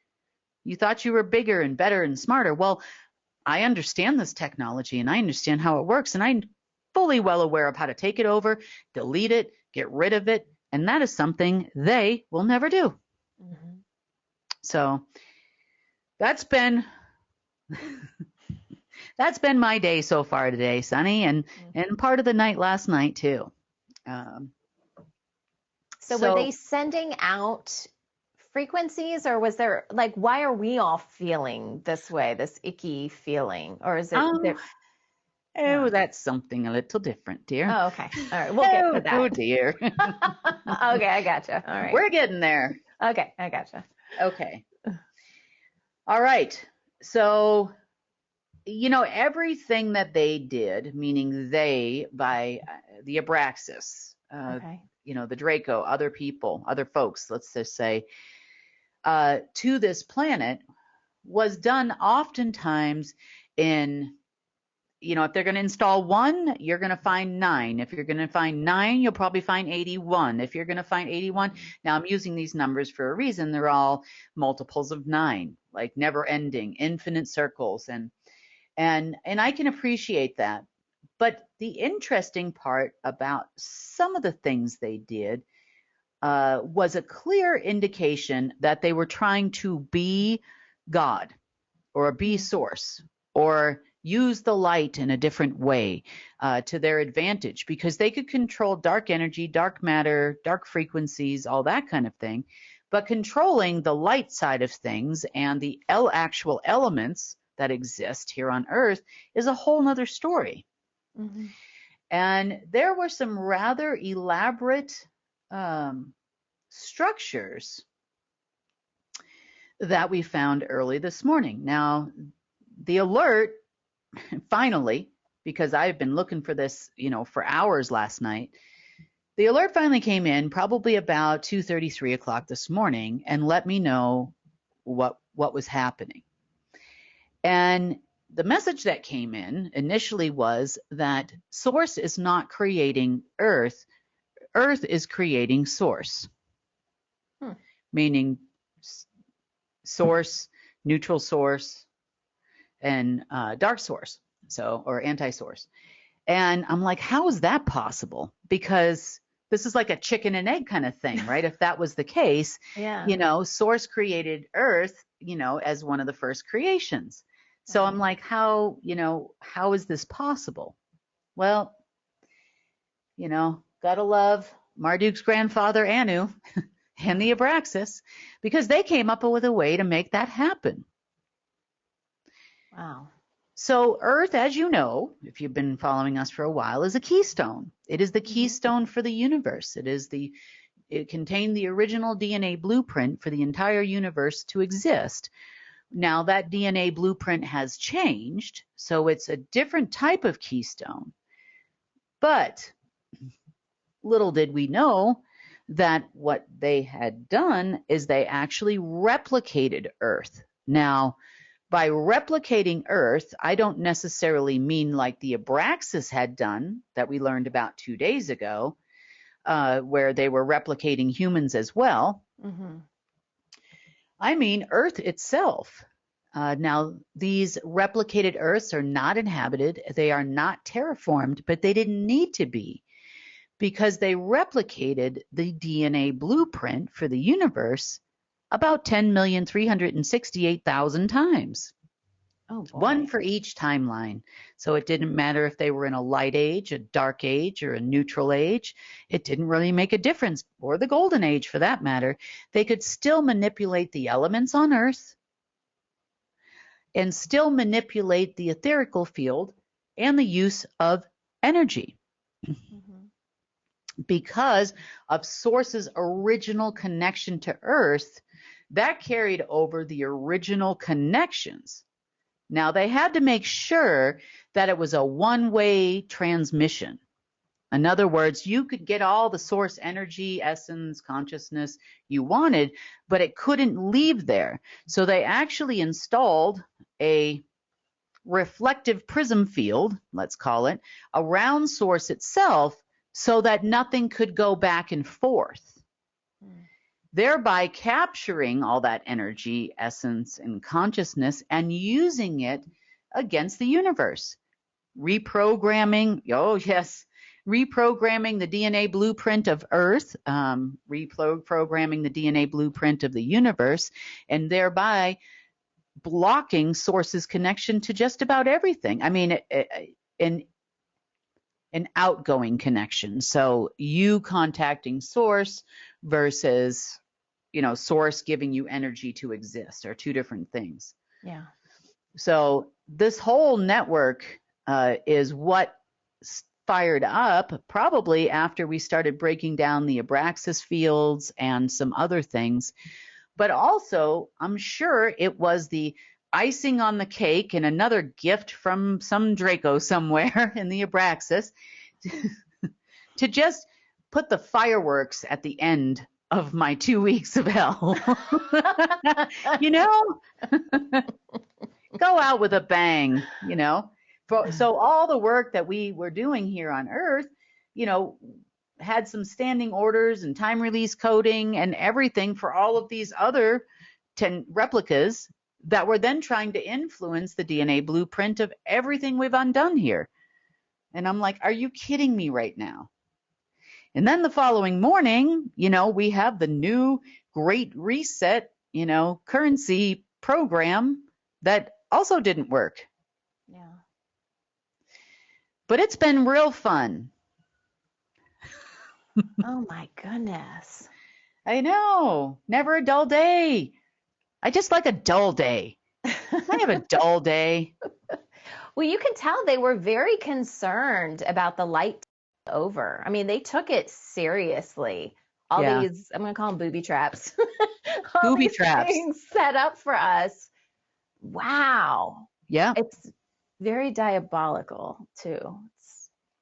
Speaker 16: You thought you were bigger and better and smarter. Well, I understand this technology and I understand how it works, and I'm fully well aware of how to take it over, delete it, get rid of it, and that is something they will never do. Mm-hmm. So that's been my day so far today, Sunny, and part of the night last night too.
Speaker 1: So were they sending out frequencies, or was there, why are we all feeling this way, this icky feeling? Or is it
Speaker 16: that's something a little different, dear.
Speaker 1: Oh, okay. All right. We'll get to that.
Speaker 16: Oh, dear.
Speaker 1: Okay, I gotcha. All right.
Speaker 16: We're getting there.
Speaker 1: Okay, I gotcha.
Speaker 16: Okay. All right. So, everything that they did, meaning they by the Abraxas, the Draco, other people, other folks, let's just say, to this planet was done oftentimes in, if they're going to install 1, you're going to find 9. If you're going to find 9, you'll probably find 81. If you're going to find 81, now I'm using these numbers for a reason. They're all multiples of 9, like never ending, infinite circles. And I can appreciate that. But the interesting part about some of the things they did was a clear indication that they were trying to be God or be source or use the light in a different way to their advantage, because they could control dark energy, dark matter, dark frequencies, all that kind of thing. But controlling the light side of things and the actual elements that exist here on Earth is a whole nother story. Mm-hmm. And there were some rather elaborate structures that we found early this morning. Now, the alert, finally, because I've been looking for this, for hours last night, the alert finally came in probably about 2:30, 3 o'clock this morning and let me know what was happening. And the message that came in initially was that Source is not creating Earth. Earth is creating Source. Meaning source, neutral source, and dark source, or anti-source. And I'm like, how is that possible? Because this is like a chicken and egg kind of thing, right? If that was the case, Source created Earth, as one of the first creations. So I'm like, how is this possible? Well, gotta love Marduk's grandfather, Anu, and the Abraxas, because they came up with a way to make that happen.
Speaker 17: Wow.
Speaker 16: So Earth, as you know, if you've been following us for a while, is a keystone. It is the keystone for the universe. It contained the original DNA blueprint for the entire universe to exist. Now that DNA blueprint has changed, so it's a different type of keystone. But little did we know that what they had done is they actually replicated Earth. Now, by replicating Earth, I don't necessarily mean like the Abraxas had done that we learned about 2 days ago, where they were replicating humans as well. Mm-hmm. I mean Earth itself. Now, these replicated Earths are not inhabited. They are not terraformed, but they didn't need to be, because they replicated the DNA blueprint for the universe about 10,368,000 times. Oh, boy. One for each timeline. So it didn't matter if they were in a light age, a dark age, or a neutral age. It didn't really make a difference, or the golden age for that matter. They could still manipulate the elements on Earth and still manipulate the etherical field and the use of energy. Because of Source's original connection to Earth, that carried over the original connections. Now, they had to make sure that it was a one-way transmission. In other words, you could get all the source energy, essence, consciousness you wanted, but it couldn't leave there. So they actually installed a reflective prism field, let's call it, around Source itself, so that nothing could go back and forth, thereby capturing all that energy, essence, and consciousness and using it against the universe. Reprogramming, reprogramming the DNA blueprint of Earth, reprogramming the DNA blueprint of the universe, and thereby blocking Source's connection to just about everything. I mean, an outgoing connection. So you contacting Source versus, Source giving you energy to exist are two different things.
Speaker 17: Yeah.
Speaker 16: So this whole network is what fired up probably after we started breaking down the Abraxas fields and some other things. But also, I'm sure it was the icing on the cake and another gift from some Draco somewhere in the Abraxas to just put the fireworks at the end of my 2 weeks of hell. You know, go out with a bang, you know. So all the work that we were doing here on Earth, you know, had some standing orders and time release coding and everything for all of these other 10 replicas that were then trying to influence the DNA blueprint of everything we've undone here. And I'm like, are you kidding me right now? And then the following morning, you know, we have the new Great Reset, you know, currency program that also didn't work.
Speaker 17: Yeah.
Speaker 16: But it's been real fun.
Speaker 17: Oh my goodness.
Speaker 16: I know. Never a dull day. I just like a dull day. I have a dull day.
Speaker 1: Well, you can tell they were very concerned about the light over. I mean, they took it seriously. All these, I'm going to call them booby traps.
Speaker 16: Booby traps.
Speaker 1: Things set up for us. Wow.
Speaker 16: Yeah.
Speaker 1: It's very diabolical, too.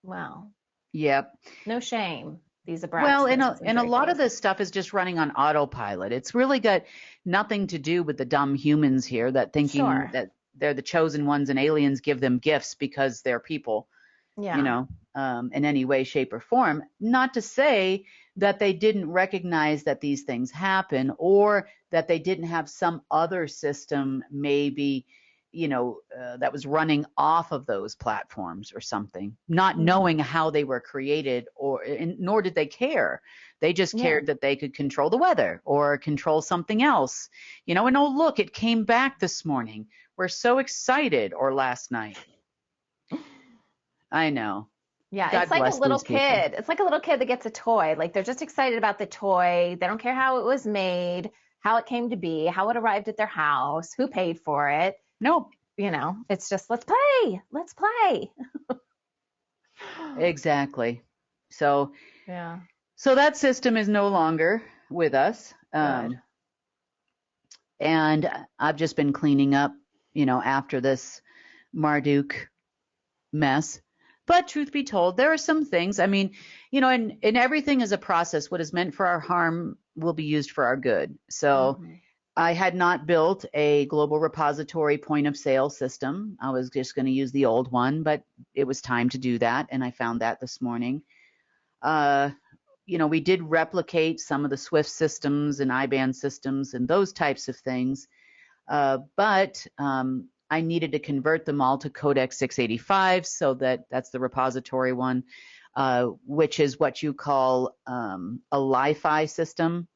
Speaker 1: Wow.
Speaker 16: Yep.
Speaker 1: No shame. These are
Speaker 16: well, and a lot of this stuff is just running on autopilot. It's really got nothing to do with the dumb humans here that thinking that they're the chosen ones and aliens give them gifts because they're people, you know, in any way, shape, or form. Not to say that they didn't recognize that these things happen or that they didn't have some other system maybe, you know, that was running off of those platforms or something, not knowing how they were created, nor did they care. They just cared that they could control the weather or control something else, you know, and oh, look, it came back this morning. We're so excited, or last night. I know.
Speaker 1: Yeah,
Speaker 16: God
Speaker 1: it's like a little
Speaker 16: these people.
Speaker 1: kid. It's like a little kid that gets a toy. Like they're just excited about the toy. They don't care how it was made, how it came to be, how it arrived at their house, who paid for it.
Speaker 16: Nope.
Speaker 1: You know, it's just, let's play. Let's play.
Speaker 16: Exactly. So, so that system is no longer with us. And I've just been cleaning up, you know, after this Marduk mess. But truth be told, there are some things, I mean, you know, and everything is a process. What is meant for our harm will be used for our good. So I had not built a global repository point of sale system. I was just going to use the old one, but it was time to do that. And I found that this morning. You know, we did replicate some of the SWIFT systems and IBAN systems and those types of things. But I needed to convert them all to Codex 685, so that's the repository one, which is what you call a Li-Fi system.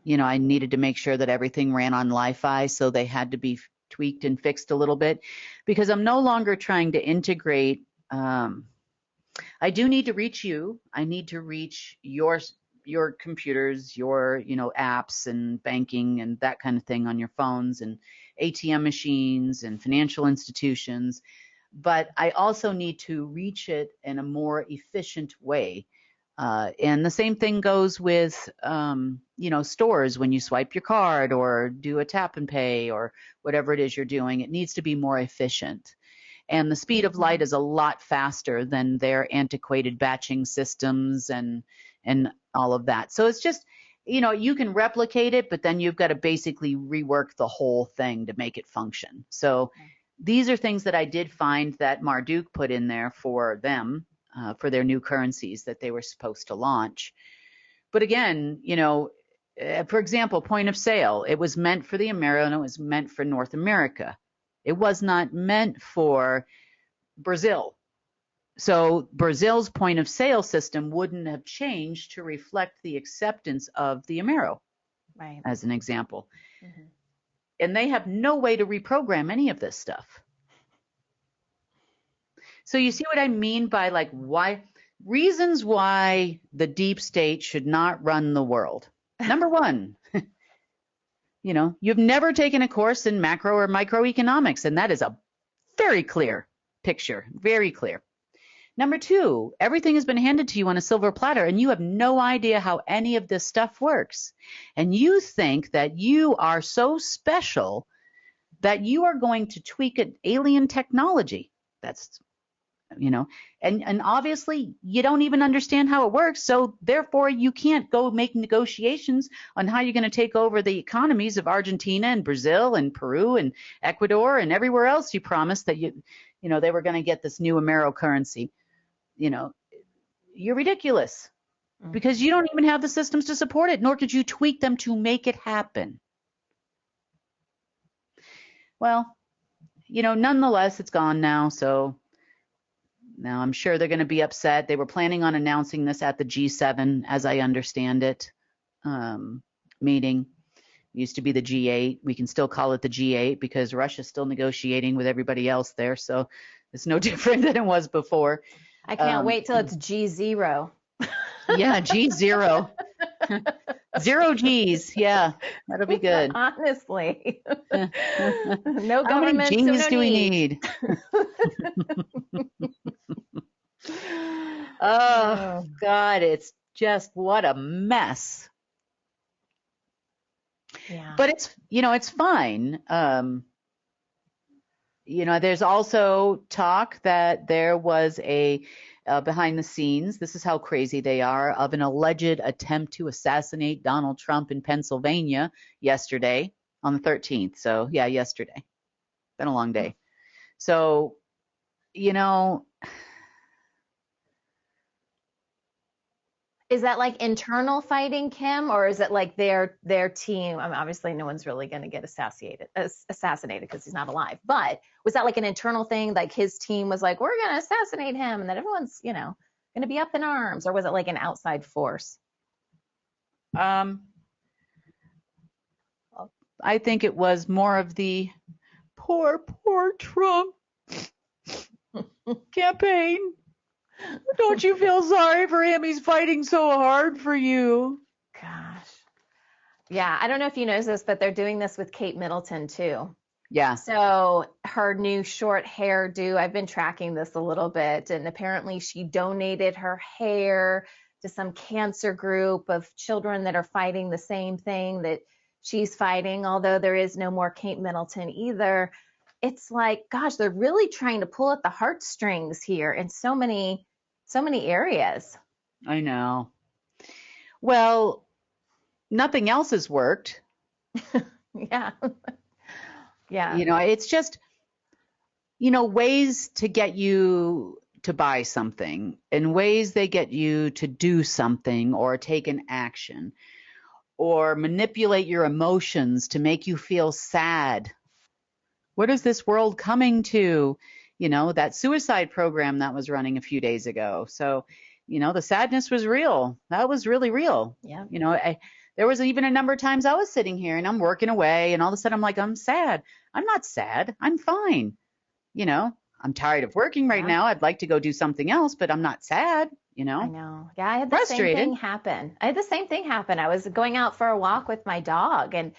Speaker 16: You know, I needed to make sure that everything ran on Li-Fi, so they had to be tweaked and fixed a little bit, because I'm no longer trying to integrate. I do need to reach you. I need to reach your computers, your, you know, apps and banking and that kind of thing on your phones and ATM machines and financial institutions. But I also need to reach it in a more efficient way. And the same thing goes with, you know, stores. When you swipe your card or do a tap and pay or whatever it is you're doing, it needs to be more efficient. And the speed of light is a lot faster than their antiquated batching systems and all of that. So it's just, you know, you can replicate it, but then you've got to basically rework the whole thing to make it function. So these are things that I did find that Marduk put in there for them, for their new currencies that they were supposed to launch. But again, you know, for example, point of sale, it was meant for the America and it was meant for North America. It was not meant for Brazil. So Brazil's point of sale system wouldn't have changed to reflect the acceptance of the Amero, as an example. And they have no way to reprogram any of this stuff. So you see what I mean by like reasons why the deep state should not run the world. Number one, you know, you've never taken a course in macro or microeconomics, and that is a very clear picture, very clear. Number two, everything has been handed to you on a silver platter, and you have no idea how any of this stuff works. And you think that you are so special that you are going to tweak an alien technology. That's and obviously you don't even understand how it works. So therefore you can't go make negotiations on how you're going to take over the economies of Argentina and Brazil and Peru and Ecuador and everywhere else you promised that they were going to get this new Amero currency. You're ridiculous because you don't even have the systems to support it, nor could you tweak them to make it happen. Well, nonetheless, it's gone now. So now I'm sure they're going to be upset. They were planning on announcing this at the G7, as I understand it, meeting. It used to be the G8. We can still call it the G8 because Russia's still negotiating with everybody else there. So it's no different than it was before.
Speaker 17: I can't wait till it's G0.
Speaker 16: Yeah, G0. 0 G's. Yeah, that'll be good.
Speaker 17: Honestly. No
Speaker 16: How many
Speaker 17: government.
Speaker 16: G's
Speaker 17: no
Speaker 16: do we
Speaker 17: need.
Speaker 16: Oh, God, it's just what a mess.
Speaker 17: Yeah.
Speaker 16: But it's fine. There's also talk that there was a behind the scenes, this is how crazy they are, of an alleged attempt to assassinate Donald Trump in Pennsylvania yesterday on the 13th. So yeah, yesterday. Been a long day. So,
Speaker 17: Is that like internal fighting, Kim, or is it like their team? I mean, obviously, no one's really going to get assassinated because he's not alive. But was that like an internal thing? Like his team was like, we're going to assassinate him, and that everyone's going to be up in arms, or was it like an outside force?
Speaker 16: I think it was more of the poor Trump campaign. Don't you feel sorry for him? He's fighting so hard for you.
Speaker 17: Gosh. Yeah, I don't know if you know this, but they're doing this with Kate Middleton too.
Speaker 16: Yeah.
Speaker 17: So her new short hairdo, I've been tracking this a little bit, and apparently she donated her hair to some cancer group of children that are fighting the same thing that she's fighting, although there is no more Kate Middleton either. It's like, gosh, they're really trying to pull at the heartstrings here in so many areas.
Speaker 16: I know. Well, nothing else has worked.
Speaker 17: Yeah. Yeah.
Speaker 16: It's just, ways to get you to buy something and ways they get you to do something or take an action or manipulate your emotions to make you feel sad. What is this world coming to? That suicide program that was running a few days ago. So, the sadness was real. That was really real.
Speaker 17: Yeah.
Speaker 16: There was even a number of times I was sitting here and I'm working away and all of a sudden I'm like, I'm sad. I'm not sad. I'm fine. I'm tired of working right now. I'd like to go do something else, but I'm not sad. I
Speaker 17: know. Yeah, I had the same thing happen. I was going out for a walk with my dog and,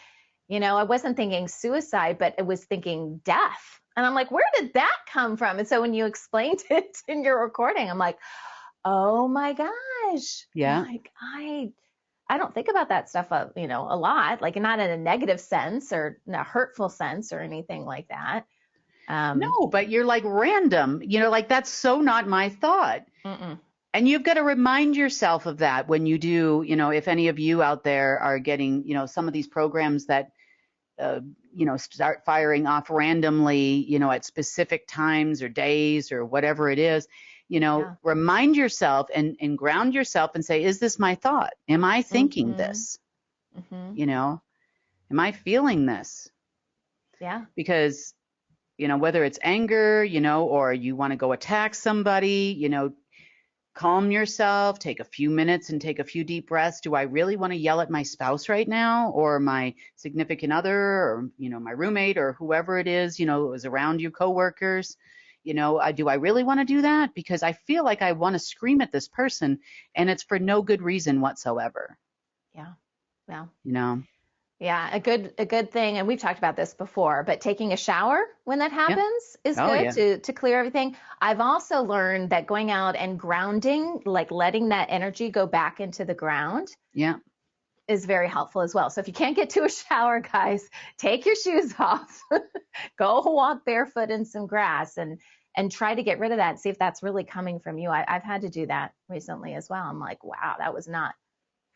Speaker 17: I wasn't thinking suicide, but it was thinking death. And I'm like, where did that come from? And so when you explained it in your recording, I'm like, oh my gosh.
Speaker 16: Yeah.
Speaker 17: Like I don't think about that stuff, a lot, like not in a negative sense or in a hurtful sense or anything like that.
Speaker 16: No, but you're like random, like that's so not my thought.
Speaker 17: Mm-mm.
Speaker 16: And you've got to remind yourself of that when you do, if any of you out there are getting, some of these programs that, start firing off randomly, at specific times or days or whatever it is, remind yourself and ground yourself and say, is this my thought? Am I thinking this? Am I feeling this?
Speaker 17: Yeah.
Speaker 16: Because, whether it's anger, or you want to go attack somebody, calm yourself, take a few minutes and take a few deep breaths. Do I really want to yell at my spouse right now or my significant other or, my roommate or whoever it is, is around you, coworkers? Do I really want to do that? Because I feel like I want to scream at this person and it's for no good reason whatsoever.
Speaker 17: Yeah. Well,
Speaker 16: Yeah,
Speaker 17: a good thing, and we've talked about this before, but taking a shower when that happens is good to clear everything. I've also learned that going out and grounding, like letting that energy go back into the ground, is very helpful as well. So if you can't get to a shower, guys, take your shoes off, go walk barefoot in some grass and and try to get rid of that and see if that's really coming from you. I've had to do that recently as well. I'm like, wow, that was not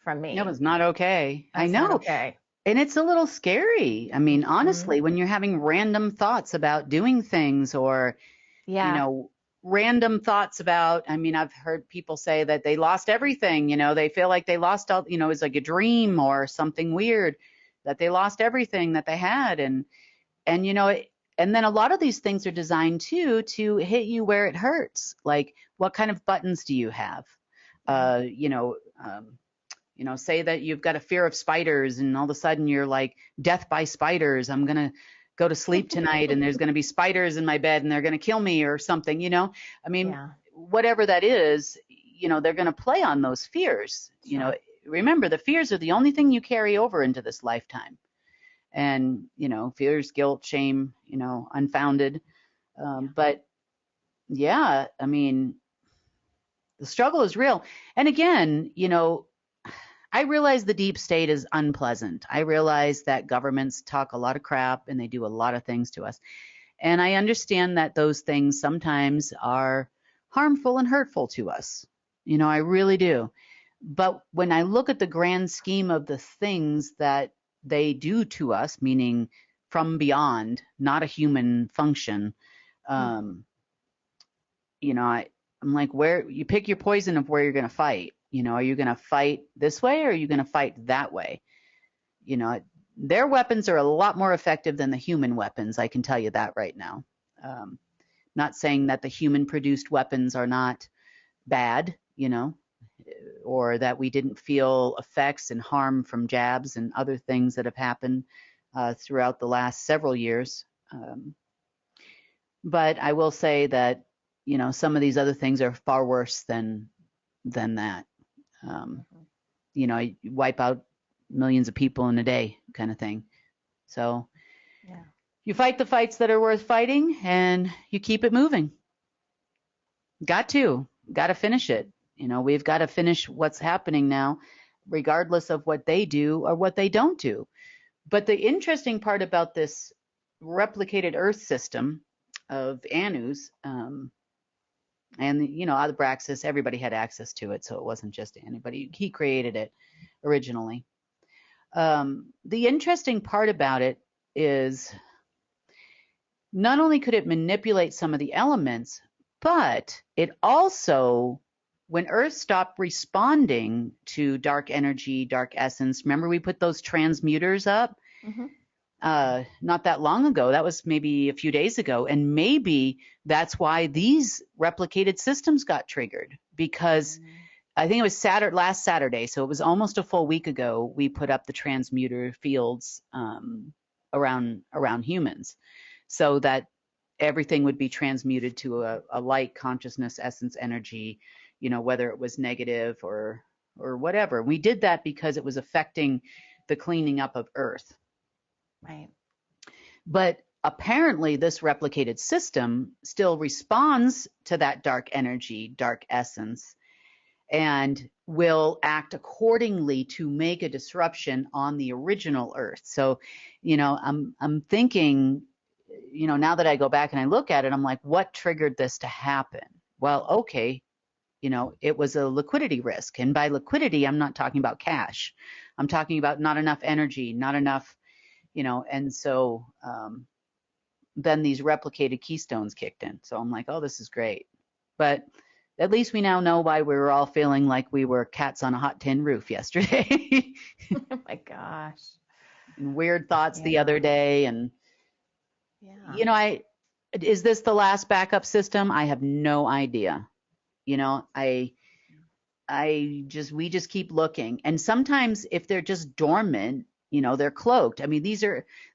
Speaker 17: from me.
Speaker 16: That was not okay.
Speaker 17: That's
Speaker 16: I know.
Speaker 17: not okay.
Speaker 16: And it's a little scary. I mean, honestly, when you're having random thoughts about doing things or, random thoughts about, I mean, I've heard people say that they lost everything, they feel like they lost all, it's like a dream or something weird, that they lost everything that they had. And then a lot of these things are designed too to hit you where it hurts. Like, what kind of buttons do you have? Say that you've got a fear of spiders and all of a sudden you're like, death by spiders. I'm going to go to sleep tonight and there's going to be spiders in my bed and they're going to kill me or something, I mean, whatever that is, they're going to play on those fears. Remember, the fears are the only thing you carry over into this lifetime. And, fears, guilt, shame, unfounded. But yeah, I mean, the struggle is real. And again, I realize the deep state is unpleasant. I realize that governments talk a lot of crap and they do a lot of things to us. And I understand that those things sometimes are harmful and hurtful to us. I really do. But when I look at the grand scheme of the things that they do to us, meaning from beyond, not a human function, I'm like, where you pick your poison of where you're going to fight. Are you going to fight this way or are you going to fight that way? Their weapons are a lot more effective than the human weapons. I can tell you that right now. Not saying that the human produced weapons are not bad, or that we didn't feel effects and harm from jabs and other things that have happened throughout the last several years. But I will say that, some of these other things are far worse than that. You wipe out millions of people in a day kind of thing. So you fight the fights that are worth fighting and you keep it moving. Got to finish it. We've got to finish what's happening now, regardless of what they do or what they don't do. But the interesting part about this replicated Earth system of Anu's, and, Abraxas, everybody had access to it, so it wasn't just anybody. He created it originally. The interesting part about it is not only could it manipulate some of the elements, but it also, when Earth stopped responding to dark energy, dark essence, remember we put those transmuters up? Not that long ago. That was maybe a few days ago. And maybe that's why these replicated systems got triggered, because I think it was last Saturday. So it was almost a full week ago. We put up the transmuter fields around humans so that everything would be transmuted to a light consciousness, essence, energy, whether it was negative or whatever. We did that because it was affecting the cleaning up of Earth.
Speaker 17: Right.
Speaker 16: But apparently this replicated system still responds to that dark energy, dark essence, and will act accordingly to make a disruption on the original Earth. So, I'm thinking, now that I go back and I look at it, I'm like, what triggered this to happen? Well, okay, it was a liquidity risk. And by liquidity, I'm not talking about cash. I'm talking about not enough energy, not enough, and so then these replicated keystones kicked in. So I'm like, oh, this is great. But at least we now know why we were all feeling like we were cats on a hot tin roof yesterday.
Speaker 17: Oh my gosh.
Speaker 16: And weird thoughts the other day. And, is this the last backup system? I have no idea. We just keep looking. And sometimes if they're just dormant, they're cloaked. I mean, this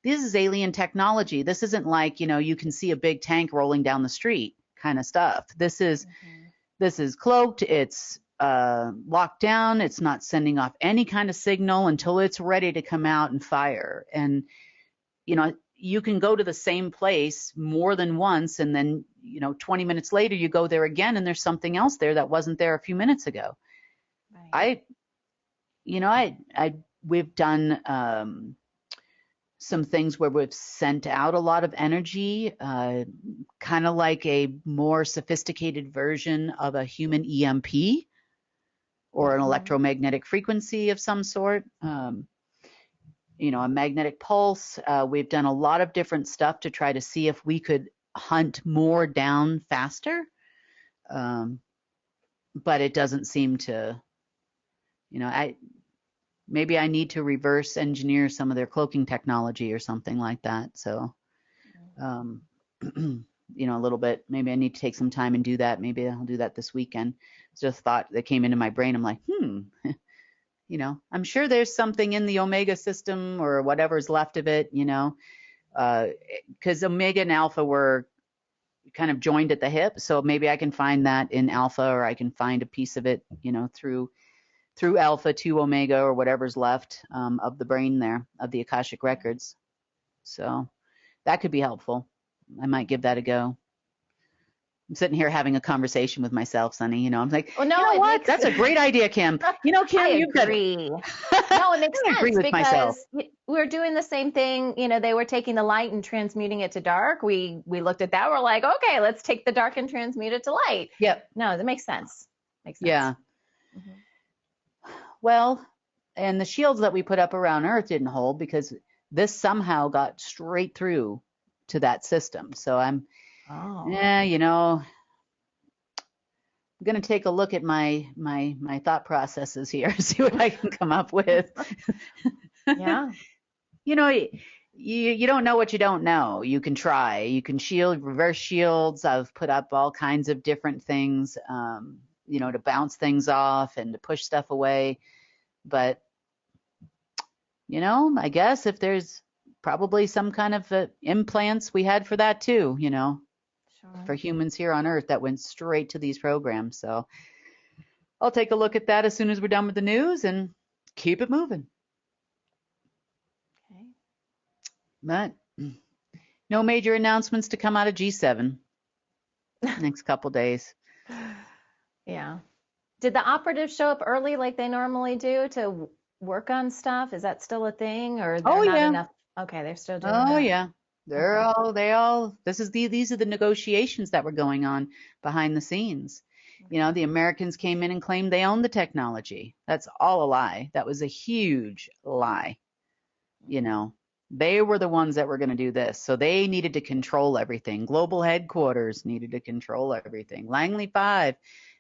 Speaker 16: is alien technology. This isn't like, you can see a big tank rolling down the street kind of stuff. This is cloaked. It's locked down. It's not sending off any kind of signal until it's ready to come out and fire. And, you can go to the same place more than once. And then, 20 minutes later, you go there again and there's something else there that wasn't there a few minutes ago. Right. We've done some things where we've sent out a lot of energy, kind of like a more sophisticated version of a human EMP or an electromagnetic frequency of some sort. A magnetic pulse. We've done a lot of different stuff to try to see if we could hunt more down faster. But it doesn't seem to, maybe I need to reverse engineer some of their cloaking technology or something like that. So, a little bit, maybe I need to take some time and do that. Maybe I'll do that this weekend. It's just a thought that came into my brain. I'm like, I'm sure there's something in the Omega system or whatever's left of it, because Omega and Alpha were kind of joined at the hip. So maybe I can find that in Alpha, or I can find a piece of it, through Alpha to Omega or whatever's left of the brain there, of the Akashic records. So that could be helpful. I might give that a go. I'm sitting here having a conversation with myself, Sunny. I'm like,
Speaker 17: well, no,
Speaker 16: what? That's a great idea, Kim. Kim,
Speaker 17: I
Speaker 16: you've got.
Speaker 17: agree. No, it makes sense
Speaker 16: with
Speaker 17: because
Speaker 16: myself.
Speaker 17: we're doing the same thing. They were taking the light and transmuting it to dark. We looked at that. We're like, okay, let's take the dark and transmute it to light.
Speaker 16: Yep.
Speaker 17: No, that makes sense.
Speaker 16: Yeah. Well, and the shields that we put up around Earth didn't hold because this somehow got straight through to that system. So I'm going to take a look at my thought processes here, see what I can come up with.
Speaker 17: Yeah.
Speaker 16: You don't know what you don't know. You can try. You can reverse shields. I've put up all kinds of different things, to bounce things off and to push stuff away. But, I guess if there's probably some kind of implants we had for that too, for humans here on Earth that went straight to these programs. So I'll take a look at that as soon as we're done with the news and keep it moving.
Speaker 17: Okay.
Speaker 16: But no major announcements to come out of G7 next couple days.
Speaker 17: Yeah. Did the operatives show up early like they normally do to work on stuff? Is that still a thing, or they're not enough? Okay, they're still doing that.
Speaker 16: Yeah. These are the negotiations that were going on behind the scenes. The Americans came in and claimed they owned the technology. That's all a lie. That was a huge lie. They were the ones that were going to do this. So they needed to control everything. Global headquarters needed to control everything. Langley 5,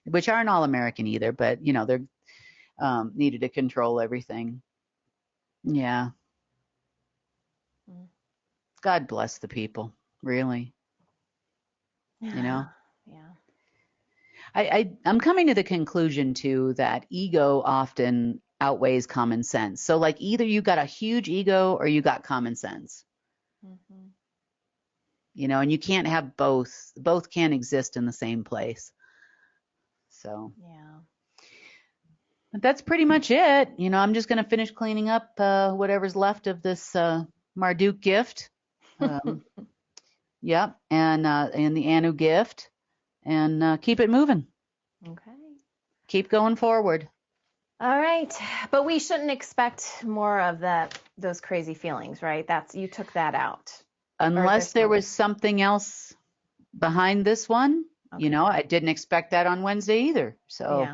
Speaker 16: which aren't all American either, but they're needed to control everything. Yeah. God bless the people, really.
Speaker 17: Yeah.
Speaker 16: I'm coming to the conclusion too that ego often outweighs common sense. So like either you got a huge ego or you got common sense. And you can't have both. Both can't exist in the same place. So
Speaker 17: yeah.
Speaker 16: But that's pretty much it. I'm just going to finish cleaning up whatever's left of this Marduk gift. Yep, and the Anu gift, and keep it moving.
Speaker 17: Okay.
Speaker 16: Keep going forward.
Speaker 17: All right, but we shouldn't expect more of those crazy feelings, right? You took that out.
Speaker 16: Unless there was something else behind this one. Okay. I didn't expect that on Wednesday either. So,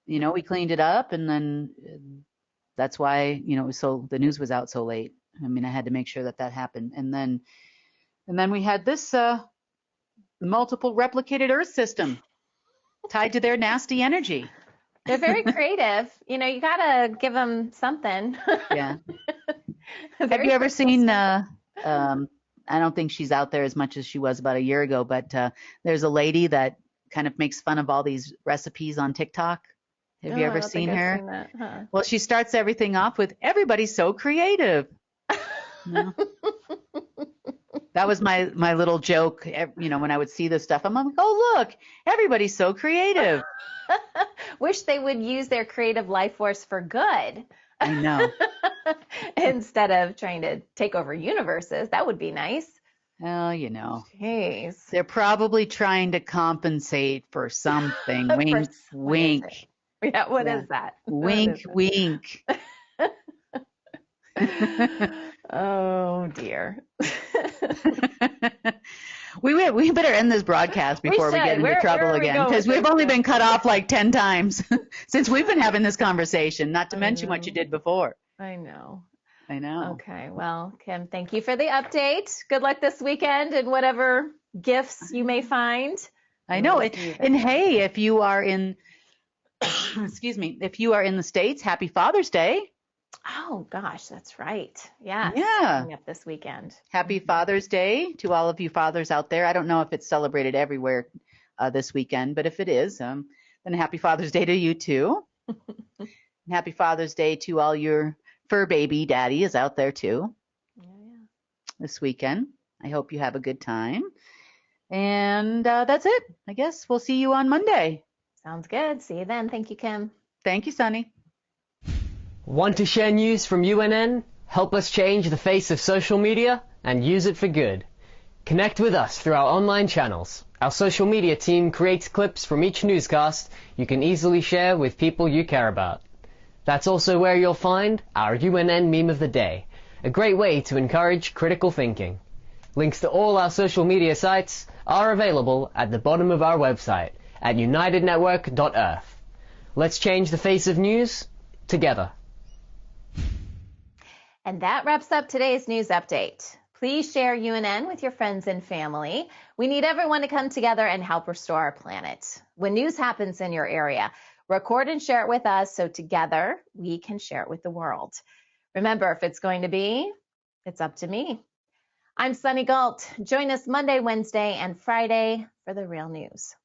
Speaker 16: we cleaned it up, and then that's why, the news was out so late. I mean, I had to make sure that happened. And then we had this multiple replicated Earth system tied to their nasty energy.
Speaker 17: They're very creative. You got to give them something.
Speaker 16: Yeah. Have you ever seen, I don't think she's out there as much as she was about a year ago, but there's a lady that kind of makes fun of all these recipes on TikTok. Have you ever seen her?
Speaker 17: Seen that, huh?
Speaker 16: Well, she starts everything off with, everybody's so creative. No. That was my little joke, when I would see this stuff. I'm like, oh, look, everybody's so creative.
Speaker 17: Wish they would use their creative life force for good.
Speaker 16: I know.
Speaker 17: Instead of trying to take over universes. That would be nice.
Speaker 16: Well,
Speaker 17: Jeez.
Speaker 16: They're probably trying to compensate for something. Wink, wink.
Speaker 17: Yeah, what is that?
Speaker 16: Wink, wink.
Speaker 17: Oh, dear.
Speaker 16: we better end this broadcast before we get into trouble again, because we've only been cut off like 10 times since we've been having this conversation, not to mention what you did before.
Speaker 17: I know.
Speaker 16: Okay,
Speaker 17: well, Kim, thank you for the update. Good luck this weekend and whatever gifts you may find.
Speaker 16: I know. And hey, if you are in, excuse me, if you are in the States, happy Father's Day.
Speaker 17: Oh, gosh, that's right. Yeah. Coming up this weekend.
Speaker 16: Happy Father's Day to all of you fathers out there. I don't know if it's celebrated everywhere this weekend, but if it is, then happy Father's Day to you too. And happy Father's Day to all your fur baby daddies out there too. This weekend. I hope you have a good time. And that's it. I guess we'll see you on Monday.
Speaker 17: Sounds good. See you then. Thank you, Kim.
Speaker 16: Thank you, Sunny.
Speaker 2: Want to share news from UNN? Help us change the face of social media and use it for good. Connect with us through our online channels. Our social media team creates clips from each newscast you can easily share with people you care about. That's also where you'll find our UNN Meme of the Day, a great way to encourage critical thinking. Links to all our social media sites are available at the bottom of our website at unitednetwork.earth. Let's change the face of news together.
Speaker 17: And that wraps up today's news update. Please share UNN with your friends and family. We need everyone to come together and help restore our planet. When news happens in your area, record and share it with us so together we can share it with the world. Remember, if it's going to be, it's up to me. I'm Sunny Galt. Join us Monday, Wednesday, and Friday for the real news.